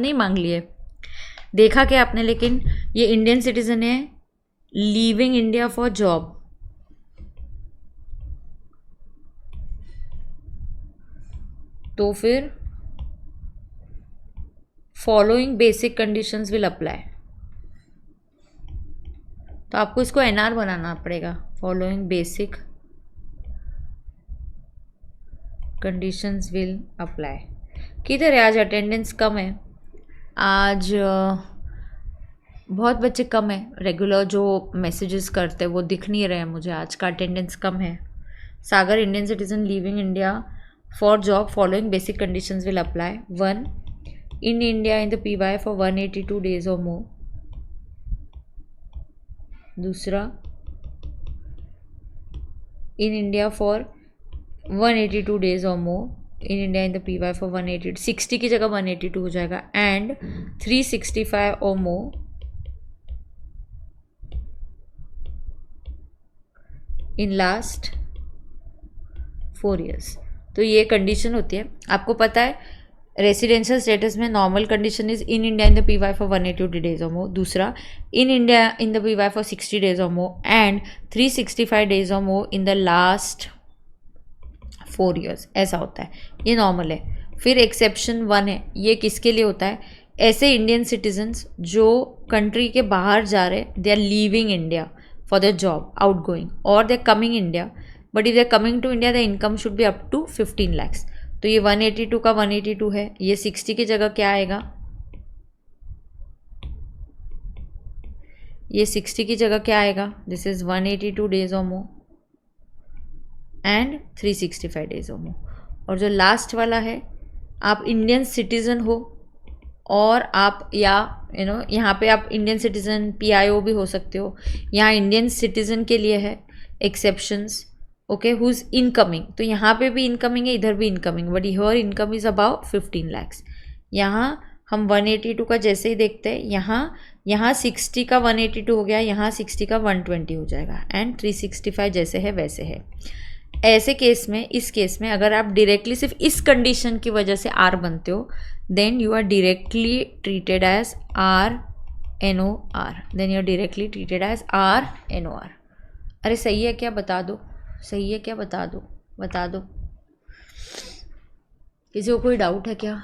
ही मांग लिए, देखा क्या आपने। लेकिन ये इंडियन सिटीजन है, लीविंग इंडिया फॉर जॉब, तो फिर following basic conditions will apply. तो आपको इसको NR बनाना पड़ेगा, following basic conditions will apply. किधर है, आज अटेंडेंस कम है, आज बहुत बच्चे कम है, रेगुलर जो मैसेजेस करते हैं वो दिख नहीं रहे हैं मुझे, आज का अटेंडेंस कम है। Sagar Indian citizen leaving India for job, following basic conditions will apply. 1 in India in the PY for 182 days or more. दूसरा in India for 182 days or more, in India in the PY for 180, 60 की जगह 182 हो जाएगा, and 365 और more in last 4 years। तो ये condition होती है। आपको पता है रेसिडेंशियल स्टेटस में normal condition is in India in the PY for 182 days or more, दूसरा in India in the PY for 60 days or more, and 365 days or more in the last 4 years, ऐसा होता है, ये normal है। फिर exception 1 है, ये किसके लिए होता है, ऐसे इंडियन सिटीजन्स जो कंट्री के बाहर जा रहे, they are leaving India for their job, out going, और they are coming India, but if they are coming to India the income should be up to 15 lakhs। तो ये 182 का 182 है, ये 60 की जगह क्या आएगा, ये 60 की जगह क्या आएगा, this is 182 days or more and 365 days or मोर। और जो लास्ट वाला है, आप इंडियन सिटीजन हो और आप या यहाँ पे आप इंडियन सिटीजन PIO भी हो सकते हो, यहाँ इंडियन सिटीजन के लिए है exceptions, okay, who is incoming, तो यहाँ पे भी इनकमिंग है, इधर भी incoming, but your income is about 15 lakhs। यहाँ हम 182 का जैसे ही देखते हैं, यहाँ 60 का 182 हो गया, यहाँ 60 का 120 हो जाएगा, एंड 365 जैसे है वैसे है। ऐसे केस में, इस केस में अगर आप डायरेक्टली सिर्फ इस कंडीशन की वजह से R बनते हो, then you are directly treated as RNOR, then you are directly treated as RNOR। अरे सही है क्या, बता दो, सही है क्या, बता दो, बता दो, किसी को कोई डाउट है क्या?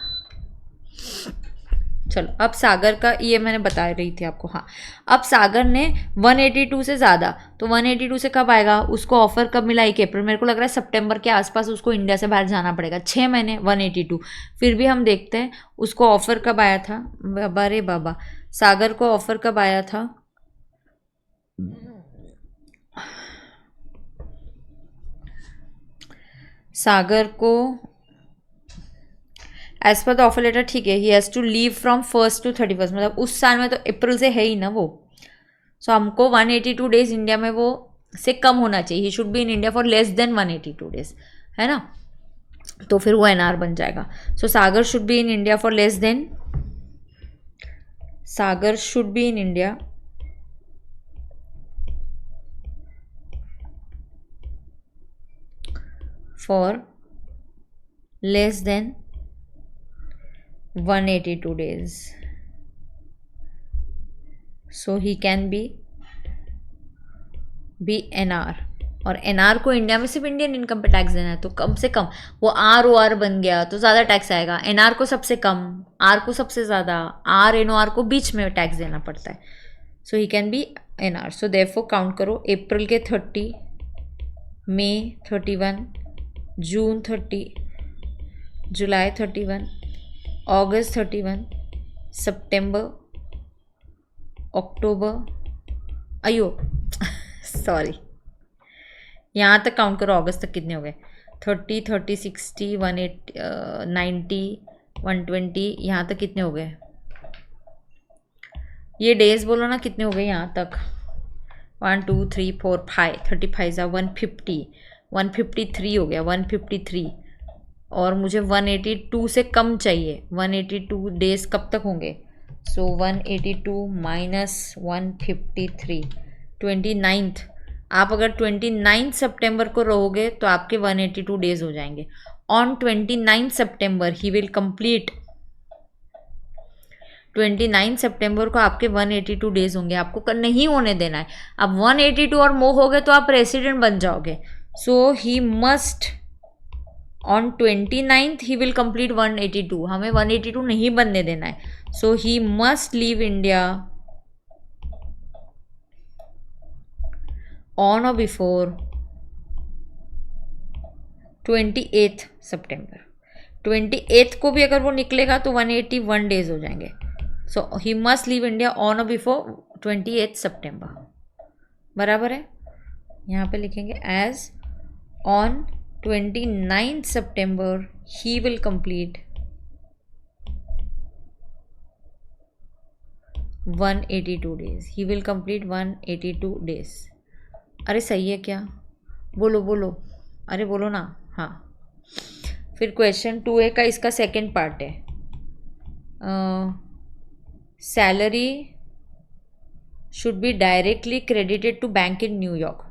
चलो अब सागर का, ये मैंने बता रही थी आपको, हाँ। अब सागर ने 182 से ज़्यादा, तो 182 से कब आएगा, उसको ऑफर कब मिला, 1 अप्रैल, मेरे को लग रहा है सितंबर के आसपास उसको इंडिया से बाहर जाना पड़ेगा, 6 महीने 182। फिर भी हम देखते हैं उसको ऑफर कब आया था, बाबा रे बाबा, सागर को ऑफर कब आया था, सागर को as per the offer letter, ठीक है, he has to leave from 1st to 31st, मतलब उस साल में तो अप्रैल से है ही ना वो। सो हमको 182 डेज इंडिया में वो से कम होना चाहिए, he should be in India for less than 182 days, है ना, तो फिर वो NR बन जाएगा। So Sagar should be in India for less than, Sagar should be in India for less than 182 days, so he can be NR। और NR को India में सिर्फ इंडियन इनकम पे टैक्स देना है, तो कम से कम वो ROR बन गया तो ज़्यादा टैक्स आएगा, NR को सबसे कम, R को सबसे ज़्यादा, RNOR को बीच में टैक्स देना पड़ता है, so he can be NR। So therefore count करो, अप्रैल के 30, मई 31, जून 30, जुलाई 31, अगस्त 31, सितंबर, अक्टूबर, अयो सॉरी, यहाँ तक काउंट करो, अगस्त तक कितने हो गए, 30, 30, 60, 180, 90, 120, यहाँ तक कितने हो गए, ये डेज बोलो ना कितने हो गए यहाँ तक, 1 2 3 4 5, 35 150, 153 हो गया, 153, और मुझे 182 से कम चाहिए, 182 डेज कब तक होंगे, सो 182 माइनस 153, 29th, आप अगर 29 सितंबर को रहोगे तो आपके 182 डेज हो जाएंगे। On 29 September he will complete, 29 सितंबर को आपके 182 डेज होंगे, आपको नहीं होने देना है। अब 182 और मोर हो गए तो आप रेसिडेंट बन जाओगे, so he must on 29th he will complete 182, हमें 182 नहीं बनने देना है, so he must leave India on और बिफोर 28 सितंबर। 28 को भी अगर वो निकलेगा तो 181 डेज हो जाएंगे, so he must leave India on और बिफोर 28 सितंबर, बराबर है। यहाँ पे लिखेंगे as on 29 September he will complete 182 days, he will complete 182 days। अरे सही है क्या, बोलो बोलो, अरे बोलो ना, हाँ। फिर क्वेश्चन 2A का इसका सेकंड पार्ट है, salary should be directly credited to bank in न्यूयॉर्क।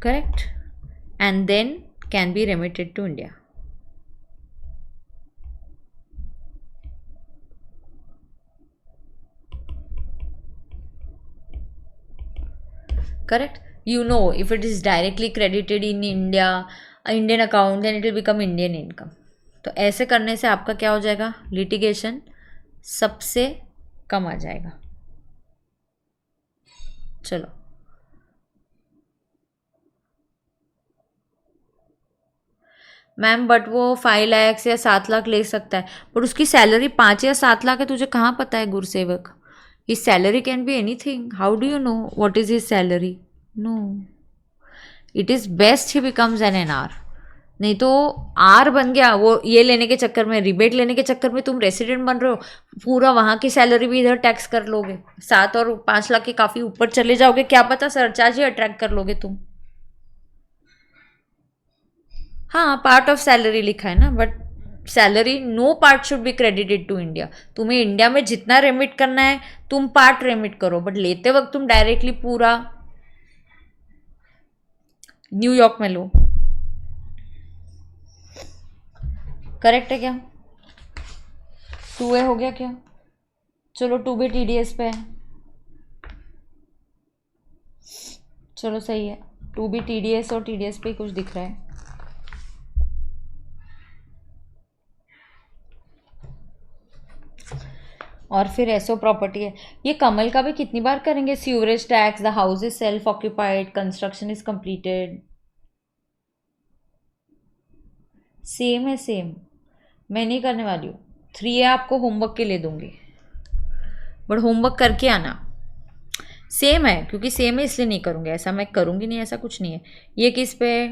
correct, and then can be remitted to India। correct? You know, if it is directly credited in India, Indian account, then it will become Indian income. तो ऐसे करने से आपका क्या हो जाएगा, litigation सबसे कम आ जाएगा. चलो, मैम बट वो 5 लाख या 7 लाख ले सकता है, बट उसकी सैलरी 5 या 7 लाख है, तुझे कहाँ पता है Gurusevak? His salary can be anything. How do you know what is his salary? No, it is best he becomes N R. नहीं तो आर बन गया, वो ये लेने के चक्कर में, रिबेट लेने के चक्कर में तुम रेसिडेंट बन रहे हो, पूरा वहाँ की सैलरी भी इधर टैक्स कर लोगे, 7 और 5 लाख के काफ़ी ऊपर चले जाओगे, क्या पता सरचार्ज ही अट्रैक्ट कर लोगे तुम. हाँ, पार्ट ऑफ सैलरी लिखा है ना, but salary no part should be credited to India. तुम्हें इंडिया में जितना रेमिट करना है तुम पार्ट रेमिट करो, बट लेते वक्त तुम डायरेक्टली पूरा न्यूयॉर्क में लो. करेक्ट है क्या? 2A हो गया क्या? चलो 2B TDS पे है. चलो सही है, 2B TDS और TDS पे कुछ दिख रहा है. और फिर एसओ प्रॉपर्टी है. ये कमल का भी कितनी बार करेंगे? Sewerage tax, the house is self occupied, construction is completed. Same है, सेम. मैं नहीं करने वाली हूँ. 3A आपको होमवर्क के लिए दूंगी, बट होमवर्क करके आना. सेम है, क्योंकि सेम है इसलिए नहीं करूँगी. ऐसा मैं करूँगी नहीं, ऐसा कुछ नहीं है. ये किस पे?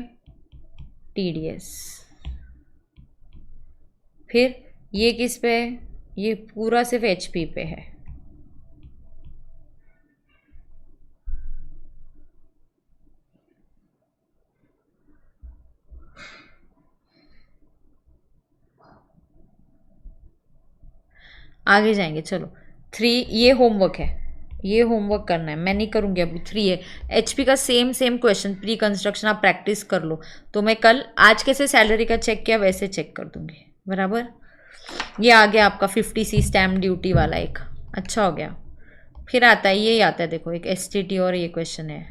TDS. फिर ये किस पे? ये पूरा सिर्फ HP पे है. आगे जाएंगे. चलो 3, ये होमवर्क है, ये होमवर्क करना है, मैं नहीं करूँगी अभी. 3 है HP का, सेम क्वेश्चन, प्री कंस्ट्रक्शन आप प्रैक्टिस कर लो. तो मैं कल, आज कैसे सैलरी का चेक किया वैसे चेक कर दूंगी. बराबर. ये आ गया आपका 50C स्टैम्प ड्यूटी वाला एक. अच्छा हो गया. फिर आता है, ये आता है देखो, एक STT और ये क्वेश्चन है.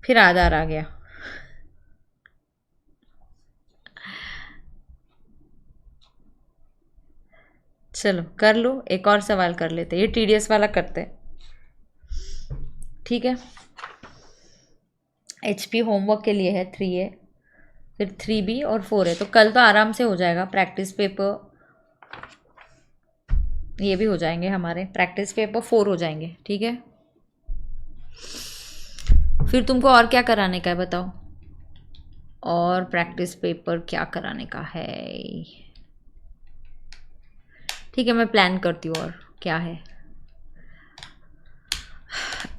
फिर आधार आ गया. चलो कर लो, एक और सवाल कर लेते हैं. ये TDS वाला करते हैं, ठीक है? HP होमवर्क के लिए है 3A, फिर 3B और 4 है. तो कल तो आराम से हो जाएगा. प्रैक्टिस पेपर ये भी हो जाएंगे हमारे. प्रैक्टिस पेपर 4 हो जाएंगे, ठीक है? फिर तुमको और क्या कराने का है बताओ? और प्रैक्टिस पेपर क्या कराने का है? ठीक है, मैं प्लान करती हूँ और क्या है.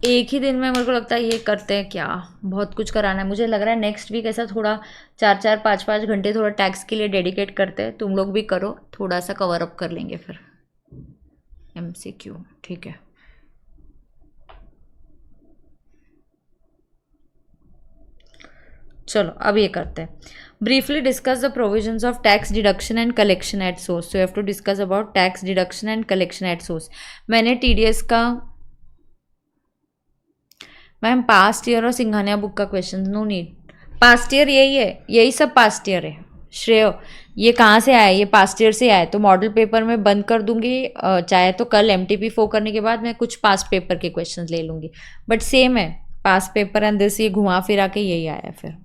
एक ही दिन में मेरे को लगता है ये करते हैं क्या, बहुत कुछ कराना है. मुझे लग रहा है नेक्स्ट वीक ऐसा थोड़ा 4-4, 5-5 घंटे थोड़ा टैक्स के लिए डेडिकेट करते हैं. तुम लोग भी करो, थोड़ा सा कवर अप कर लेंगे फिर MCQ, ठीक है? चलो अब ये करते हैं. Briefly discuss the provisions of tax deduction and collection at source. So you have to discuss about tax deduction and collection at source. मैंने TDS का, मैम पास्ट ईयर और सिंघानिया बुक का question, no need. Past year यही है, यही सब past year है. श्रेय, ये कहाँ से आया? ये पास्ट ईयर से आया. तो मॉडल पेपर में बंद कर दूंगी, चाहे तो कल MTP 4 करने के बाद मैं कुछ पास्ट पेपर के क्वेश्चन ले लूँगी. बट सेम है, पास्ट पेपर एंड दिस, ये घुमा फिरा के यही आया फिर,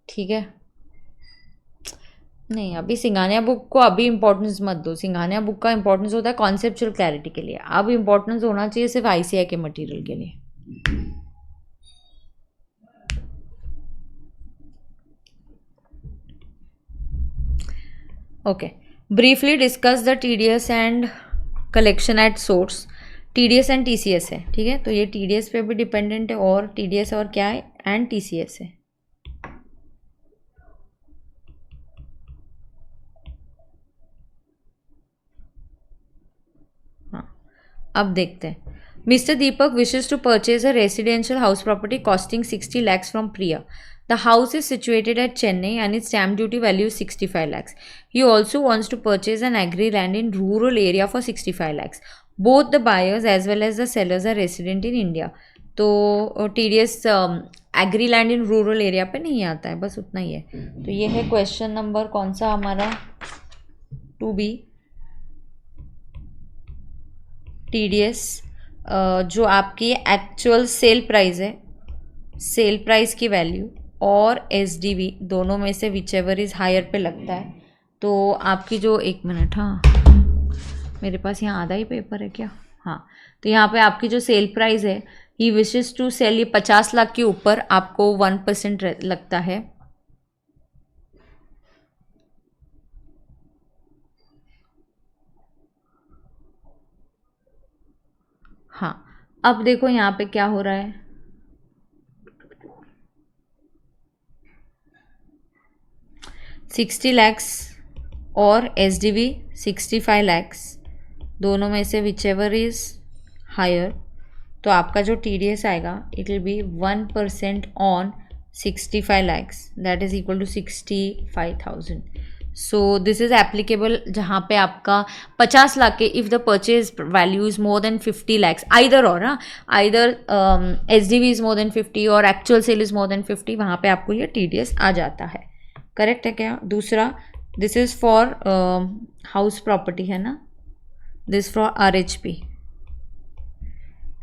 ठीक है? नहीं, अभी सिंघानिया बुक को अभी इंपॉर्टेंस मत दो. सिंघानिया बुक का इंपॉर्टेंस होता है कॉन्सेप्चुअल क्लैरिटी के लिए. अब इंपॉर्टेंस होना चाहिए सिर्फ ICI के मटेरियल के लिए. Okay, briefly discuss the TDS and collection at source. TDS and TCS है, ठीक है? तो ये TDS पे भी डिपेंडेंट है, और TDS और क्या है, एंड TCS है. अब देखते हैं. Mister Deepak wishes to purchase a residential house property costing 60 lakhs from Priya. The house is situated at Chennai and its stamp duty value is 65 lakhs. He also wants to purchase an agri land in rural area for 65 lakhs. Both the buyers as well as the sellers are resident in India. तो TDS agri land in rural area पे नहीं आता है, बस उतना ही है। तो ये है क्वेश्चन नंबर कौन सा हमारा 2B। TDS जो आपकी एक्चुअल सेल प्राइस है, सेल प्राइस की वैल्यू और SDV दोनों में से विच एवर इज़ हायर पे लगता है। तो आपकी जो, एक मिनट, हाँ मेरे पास यहाँ आधा ही पेपर है क्या, हाँ, तो यहाँ पे आपकी जो सेल प्राइस है, ही विशेस टू सेल, ये 50 लाख के ऊपर आपको 1% लगता है। हाँ, अब देखो यहाँ पे क्या हो रहा है, 60 लैक्स और SDV 65 लैक्स, दोनों में से विच एवर इज हायर, तो आपका जो TDS आएगा it will be 1% on 65 lakhs, that is equal to 65,000। So this is applicable जहाँ पे आपका 50 लाख के, if the purchase value is more than 50 lakhs, either और, हाँ, either SDV is more than 50 और actual sale is more than 50, वहाँ पे आपको ये TDS आ जाता है। करेक्ट है क्या? दूसरा, this is for house property है ना, this for RHP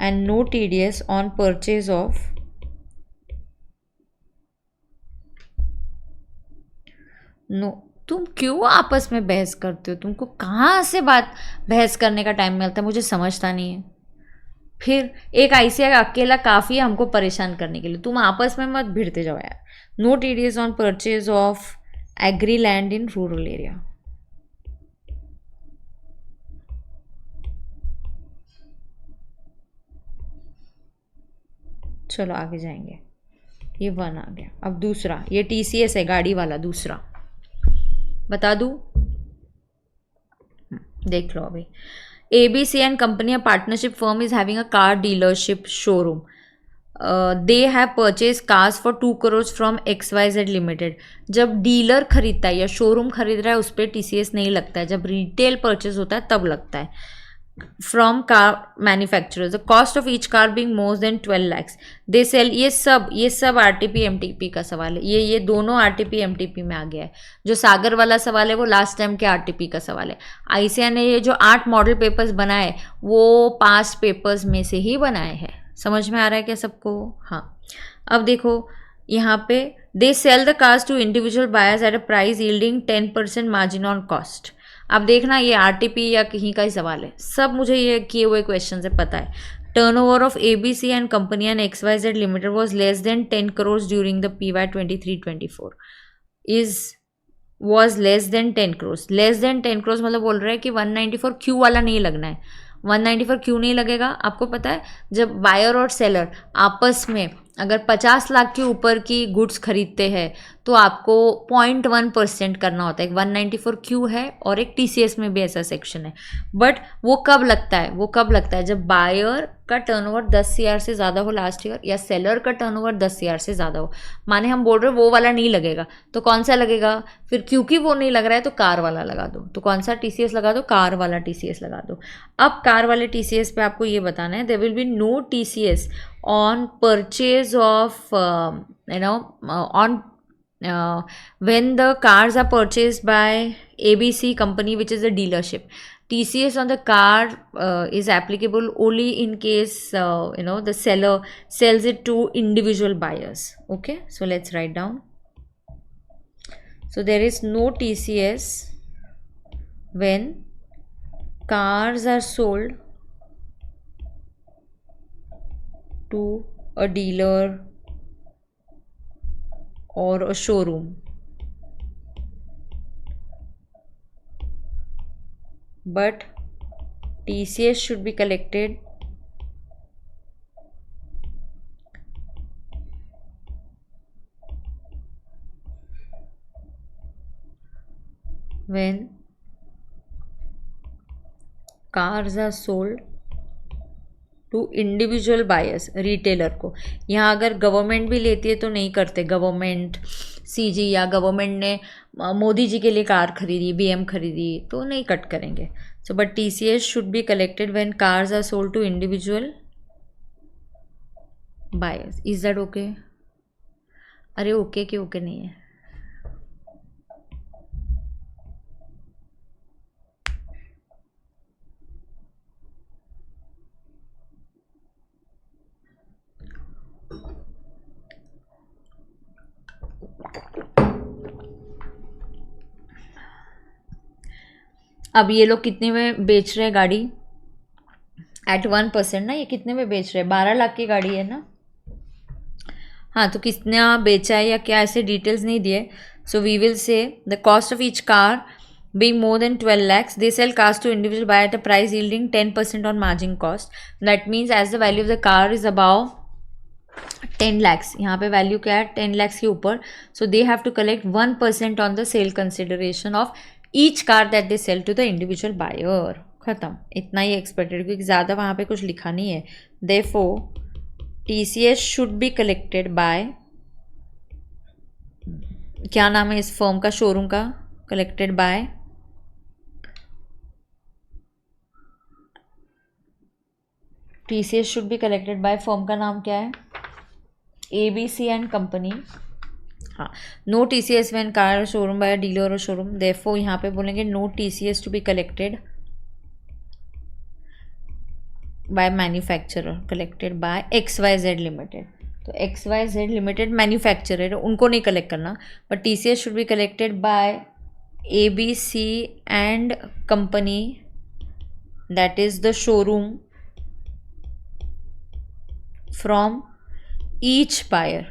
and no TDS on purchase of no। तुम क्यों आपस में बहस करते हो? तुमको कहाँ से बहस करने का टाइम मिलता है? मुझे समझता नहीं है। फिर एक ICI अकेला काफ़ी है हमको परेशान करने के लिए, तुम आपस में मत भिड़ते जाओ यार। No TDS on purchase of agri land in rural area. चलो आगे जाएंगे, ये 1 आ गया। अब दूसरा, ये TCS है गाड़ी वाला, दूसरा बता दूँ, देख लो अभी। ABC and company partnership firm is having a car dealership showroom, they have purchase cars for 2 crore from XYZ limited. जब डीलर खरीदता है या शोरूम खरीद रहा है उस पर TCS नहीं लगता है, जब रिटेल परचेज होता है तब लगता है। From car manufacturers, the cost of each car being more than 12 lakhs they sell. ये सब RTP MTP का सवाल है, ये दोनों RTP MTP में आ गया है। जो सागर वाला सवाल है वो लास्ट टाइम के RTP का सवाल है। ICAI ने ये जो 8 मॉडल पेपर्स बनाए वो पास्ट पेपर्स में से ही बनाए हैं। समझ में आ रहा है क्या सबको? हाँ, अब देखो यहाँ पे, they sell the cars to individual buyers at a price yielding 10% margin on cost. अब देखना ये RTP या कहीं का ही सवाल है, सब मुझे ये किए हुए क्वेश्चन से पता है। Turnover of ABC and company and XYZ limited was less than 10 crore during the PY 23-24 was less than 10 crores। Less than 10 crores मतलब बोल रहे हैं कि 194 क्यू वाला नहीं लगना है। 194 क्यों नहीं लगेगा आपको पता है? जब बायर और सेलर आपस में अगर 50 लाख के ऊपर की गुड्स खरीदते हैं तो आपको 0.1% करना होता है। एक 194 क्यू है और एक TCS में भी ऐसा सेक्शन है। बट वो कब लगता है? वो कब लगता है जब बायर का टर्नओवर 10 CR से ज़्यादा हो लास्ट ईयर, या सेलर का टर्नओवर 10 CR से ज़्यादा हो। माने हम बोल रहे हैं वो वाला नहीं लगेगा, तो कौन सा लगेगा फिर? क्योंकि वो नहीं लग रहा है तो कार वाला लगा दो। तो कौन सा TCS लगा दो? कार वाला TCS लगा दो। अब कार वाले TCS पे आपको ये बताना है, there will be no TCS on purchase of when the cars are purchased by ABC company, which is a dealership. TCS on the car is applicable only in case the seller sells it to individual buyers. Okay, so let's write down. So there is no TCS when cars are sold to a dealer or a showroom, but TCS should be collected when cars are sold to individual buyers, retailer को। यहाँ अगर government भी लेती है तो नहीं करते, government CG या गवर्नमेंट ने मोदी जी के लिए कार खरीदी, BM खरीदी तो नहीं कट करेंगे। So but TCS should be collected when cars are sold to individual buyers. Is that okay? अरे ओके कि ओके नहीं है. अब ये लोग कितने में बेच रहे हैं गाड़ी? एट 1% ना. ये कितने में बेच रहे हैं? 12 लाख की गाड़ी है ना. हाँ, तो कितना बेचा है या क्या, ऐसे डिटेल्स नहीं दिए. So we will say the cost of each car being more than 12 lakhs, they sell cars to individual buyer at a price yielding 10% on margin cost. That means as the value of the car is above 10 lakhs, यहाँ पे value क्या है? 10 lakhs के ऊपर. So they have to collect 1% on the sale consideration of each car that they sell to the individual buyer. खत्म. इतना ही expected, क्योंकि ज़्यादा वहाँ पे कुछ लिखा नहीं है. Therefore TCS should be collected by, क्या नाम है इस फर्म का, शोरूम का? collected by TCS should be collected by, firm का नाम क्या है? ABC and company. हाँ, no TCS when car showroom by dealer और शोरूम. देयरफॉर यहाँ पे बोलेंगे no TCS to be collected by manufacturer, collected by XYZ limited. तो XYZ लिमिटेड मैन्युफैक्चरर, उनको नहीं कलेक्ट करना. But TCS should be collected by ABC and company, that is the showroom, from each buyer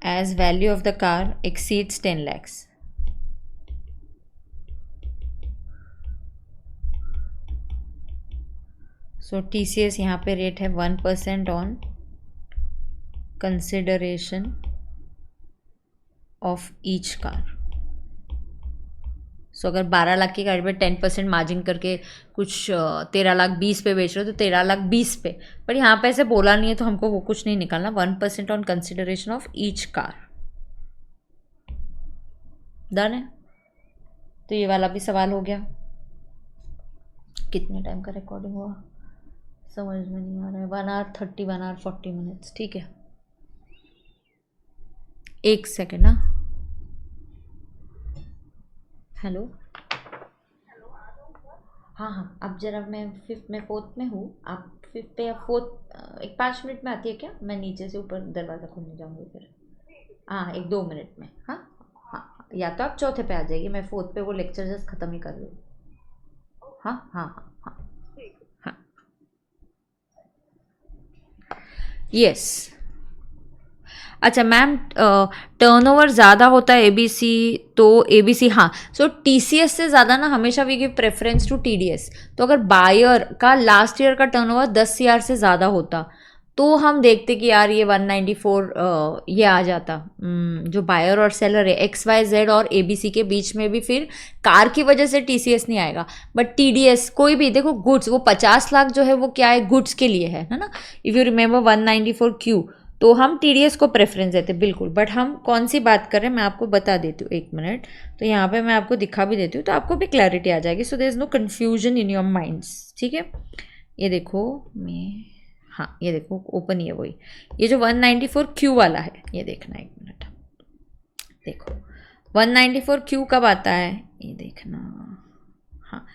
as value of the car exceeds 10 lakhs. So TCS यहाँ पे rate है 1% on consideration of each car. सो अगर 12 लाख की गाड़ी पे 10% margin करके कुछ 13 लाख 20 पे बेच रहे हो तो 13 लाख 20 पे. पर यहाँ पे ऐसे बोला नहीं है तो हमको वो कुछ नहीं निकालना. 1% on consideration of each car. Done है. तो ये वाला भी सवाल हो गया. कितने टाइम का रिकॉर्डिंग हुआ समझ में नहीं आ रहा है. 1 hour 30, 1 hour 40 minutes. ठीक है, एक सेकेंड ना. हेलो. हाँ हाँ, अब जरा मैं 5th में 4th में हूँ. आप 5th पे या 4th एक 5 मिनट में आती है क्या? मैं नीचे से ऊपर दरवाज़ा खोलने जाऊँगी फिर. हाँ, 1-2 मिनट में. हाँ हाँ, या तो आप चौथे पे आ जाइए. मैं 4th पे वो लेक्चर जस्ट ख़त्म ही कर रही हूँ. हाँ हाँ हाँ हाँ हाँ. यस. अच्छा मैम, टर्नओवर ज़्यादा होता है ABC, तो ABC हाँ. सो TCS से ज़्यादा ना हमेशा we give preference to TDS. तो अगर बायर का लास्ट ईयर का टर्नओवर 10 CR से ज़्यादा होता तो हम देखते कि यार ये 194 ये आ जाता. जो बायर और सेलर है XYZ और ABC के बीच में भी फिर कार की वजह से TCS नहीं आएगा. बट TDS कोई भी देखो, गुड्स, वो 50 लाख जो है वो क्या है? गुड्स के लिए है ना. इफ़ यू रिमेंबर 194Q, तो हम TDS को प्रेफरेंस देते बिल्कुल. बट हम कौन सी बात कर रहे हैं मैं आपको बता देती हूँ. 1 मिनट. तो यहाँ पे मैं आपको दिखा भी देती हूँ तो आपको भी क्लैरिटी आ जाएगी. So there is no confusion in your minds. ठीक है, ये देखो मैं, हाँ ये देखो ओपन ही है वही. ये जो 194Q वाला है ये देखना. 1 मिनट देखो, 194Q कब आता है ये देखना. हाँ,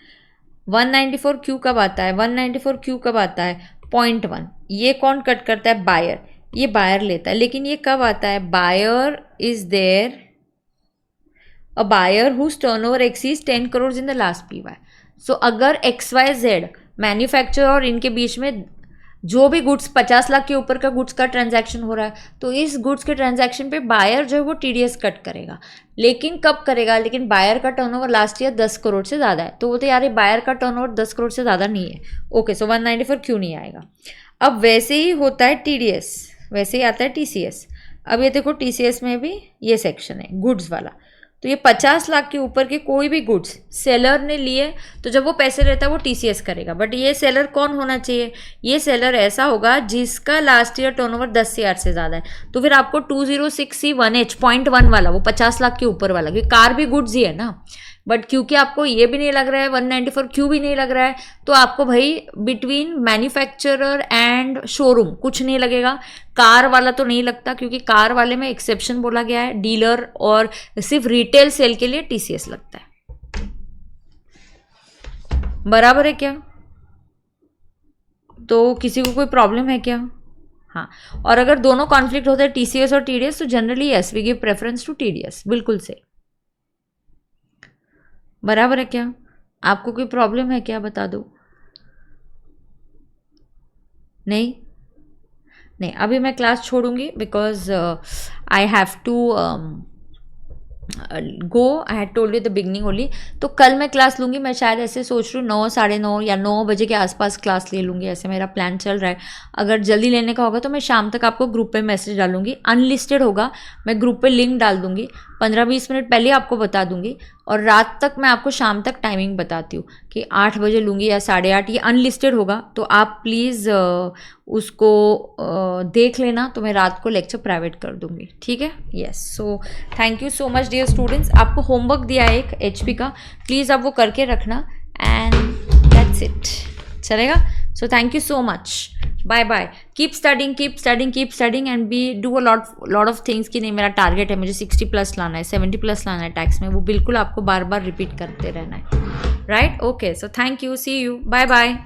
194Q कब आता है? 194Q कब आता है? 0.1. ये कौन कट करता है? बायर. ये बायर लेता है. लेकिन ये कब आता है? Buyer is there, a buyer whose turnover exceeds 10 crores in the last PY. सो अगर XYZ मैन्युफैक्चरर और इनके बीच में जो भी गुड्स 50 लाख के ऊपर का गुड्स का ट्रांजैक्शन हो रहा है तो इस गुड्स के ट्रांजैक्शन पे बायर जो है वो TDS कट करेगा. लेकिन कब करेगा? लेकिन बायर का टर्नओवर लास्ट ईयर 10 करोड़ से ज़्यादा है. तो वो तो यार बायर का टर्नओवर 10 करोड़ से ज़्यादा नहीं है. ओके, सो 194Q नहीं आएगा. अब वैसे ही होता है TDS, वैसे ही आता है TCS. अब ये देखो TCS में भी ये सेक्शन है गुड्स वाला. तो ये 50 लाख के ऊपर के कोई भी गुड्स सेलर ने लिए तो जब वो पैसे लेता है वो टीसीएस करेगा। बट ये सेलर कौन होना चाहिए? ये सेलर ऐसा होगा जिसका लास्ट ईयर टर्नओवर 10 से ज़्यादा है। तो फिर आपको 206C1H 0.1 वाला, वो 50 लाख के ऊपर वाला, क्योंकि कार भी गुड्स ही है ना। बट क्योंकि आपको ये भी नहीं लग रहा है, 194Q भी नहीं लग रहा है, तो आपको भाई बिटवीन मैन्युफैक्चरर एंड शोरूम कुछ नहीं लगेगा। कार वाला तो नहीं लगता, क्योंकि कार वाले में एक्सेप्शन बोला गया है, डीलर और सिर्फ रिटेल सेल के लिए टीसीएस लगता है। बराबर है क्या? तो किसी को कोई प्रॉब्लम है क्या? हाँ, और अगर दोनों कॉन्फ्लिक्ट होते हैं टीसीएस और टीडीएस, तो generally yes we give preference to TDS. बिल्कुल सही। बराबर है क्या? आपको कोई प्रॉब्लम है क्या? बता दो। नहीं नहीं, अभी मैं क्लास छोड़ूंगी because I have to go. I had told you the beginning only. तो कल मैं क्लास लूँगी, मैं शायद ऐसे सोच रही हूँ 9, 9:30 या 9 बजे के आसपास क्लास ले लूँगी, ऐसे मेरा प्लान चल रहा है। अगर जल्दी लेने का होगा तो मैं शाम तक आपको ग्रुप पे मैसेज डालूंगी। अनलिस्टेड होगा, मैं ग्रुप पे लिंक डाल दूंगी, 15-20 मिनट पहले आपको बता दूंगी। और रात तक मैं आपको शाम तक टाइमिंग बताती हूँ कि 8 बजे लूँगी या 8:30, ये अनलिस्टेड होगा। तो आप प्लीज़ उसको देख लेना, तो मैं रात को लेक्चर प्राइवेट कर दूंगी, ठीक है? Yes, so thank you so much dear students. आपको होमवर्क दिया है एक HP का, प्लीज़ आप वो करके रखना एंड दैट्स इट। चलेगा? So thank you so much, bye bye. Keep studying, keep studying, keep studying and be do a lot of things कि नहीं मेरा टारगेट है, मुझे 60+ लाना है, 70+ लाना है टैक्स में, वो बिल्कुल आपको बार बार रिपीट करते रहना है। Right? Okay, so thank you, see you, bye bye.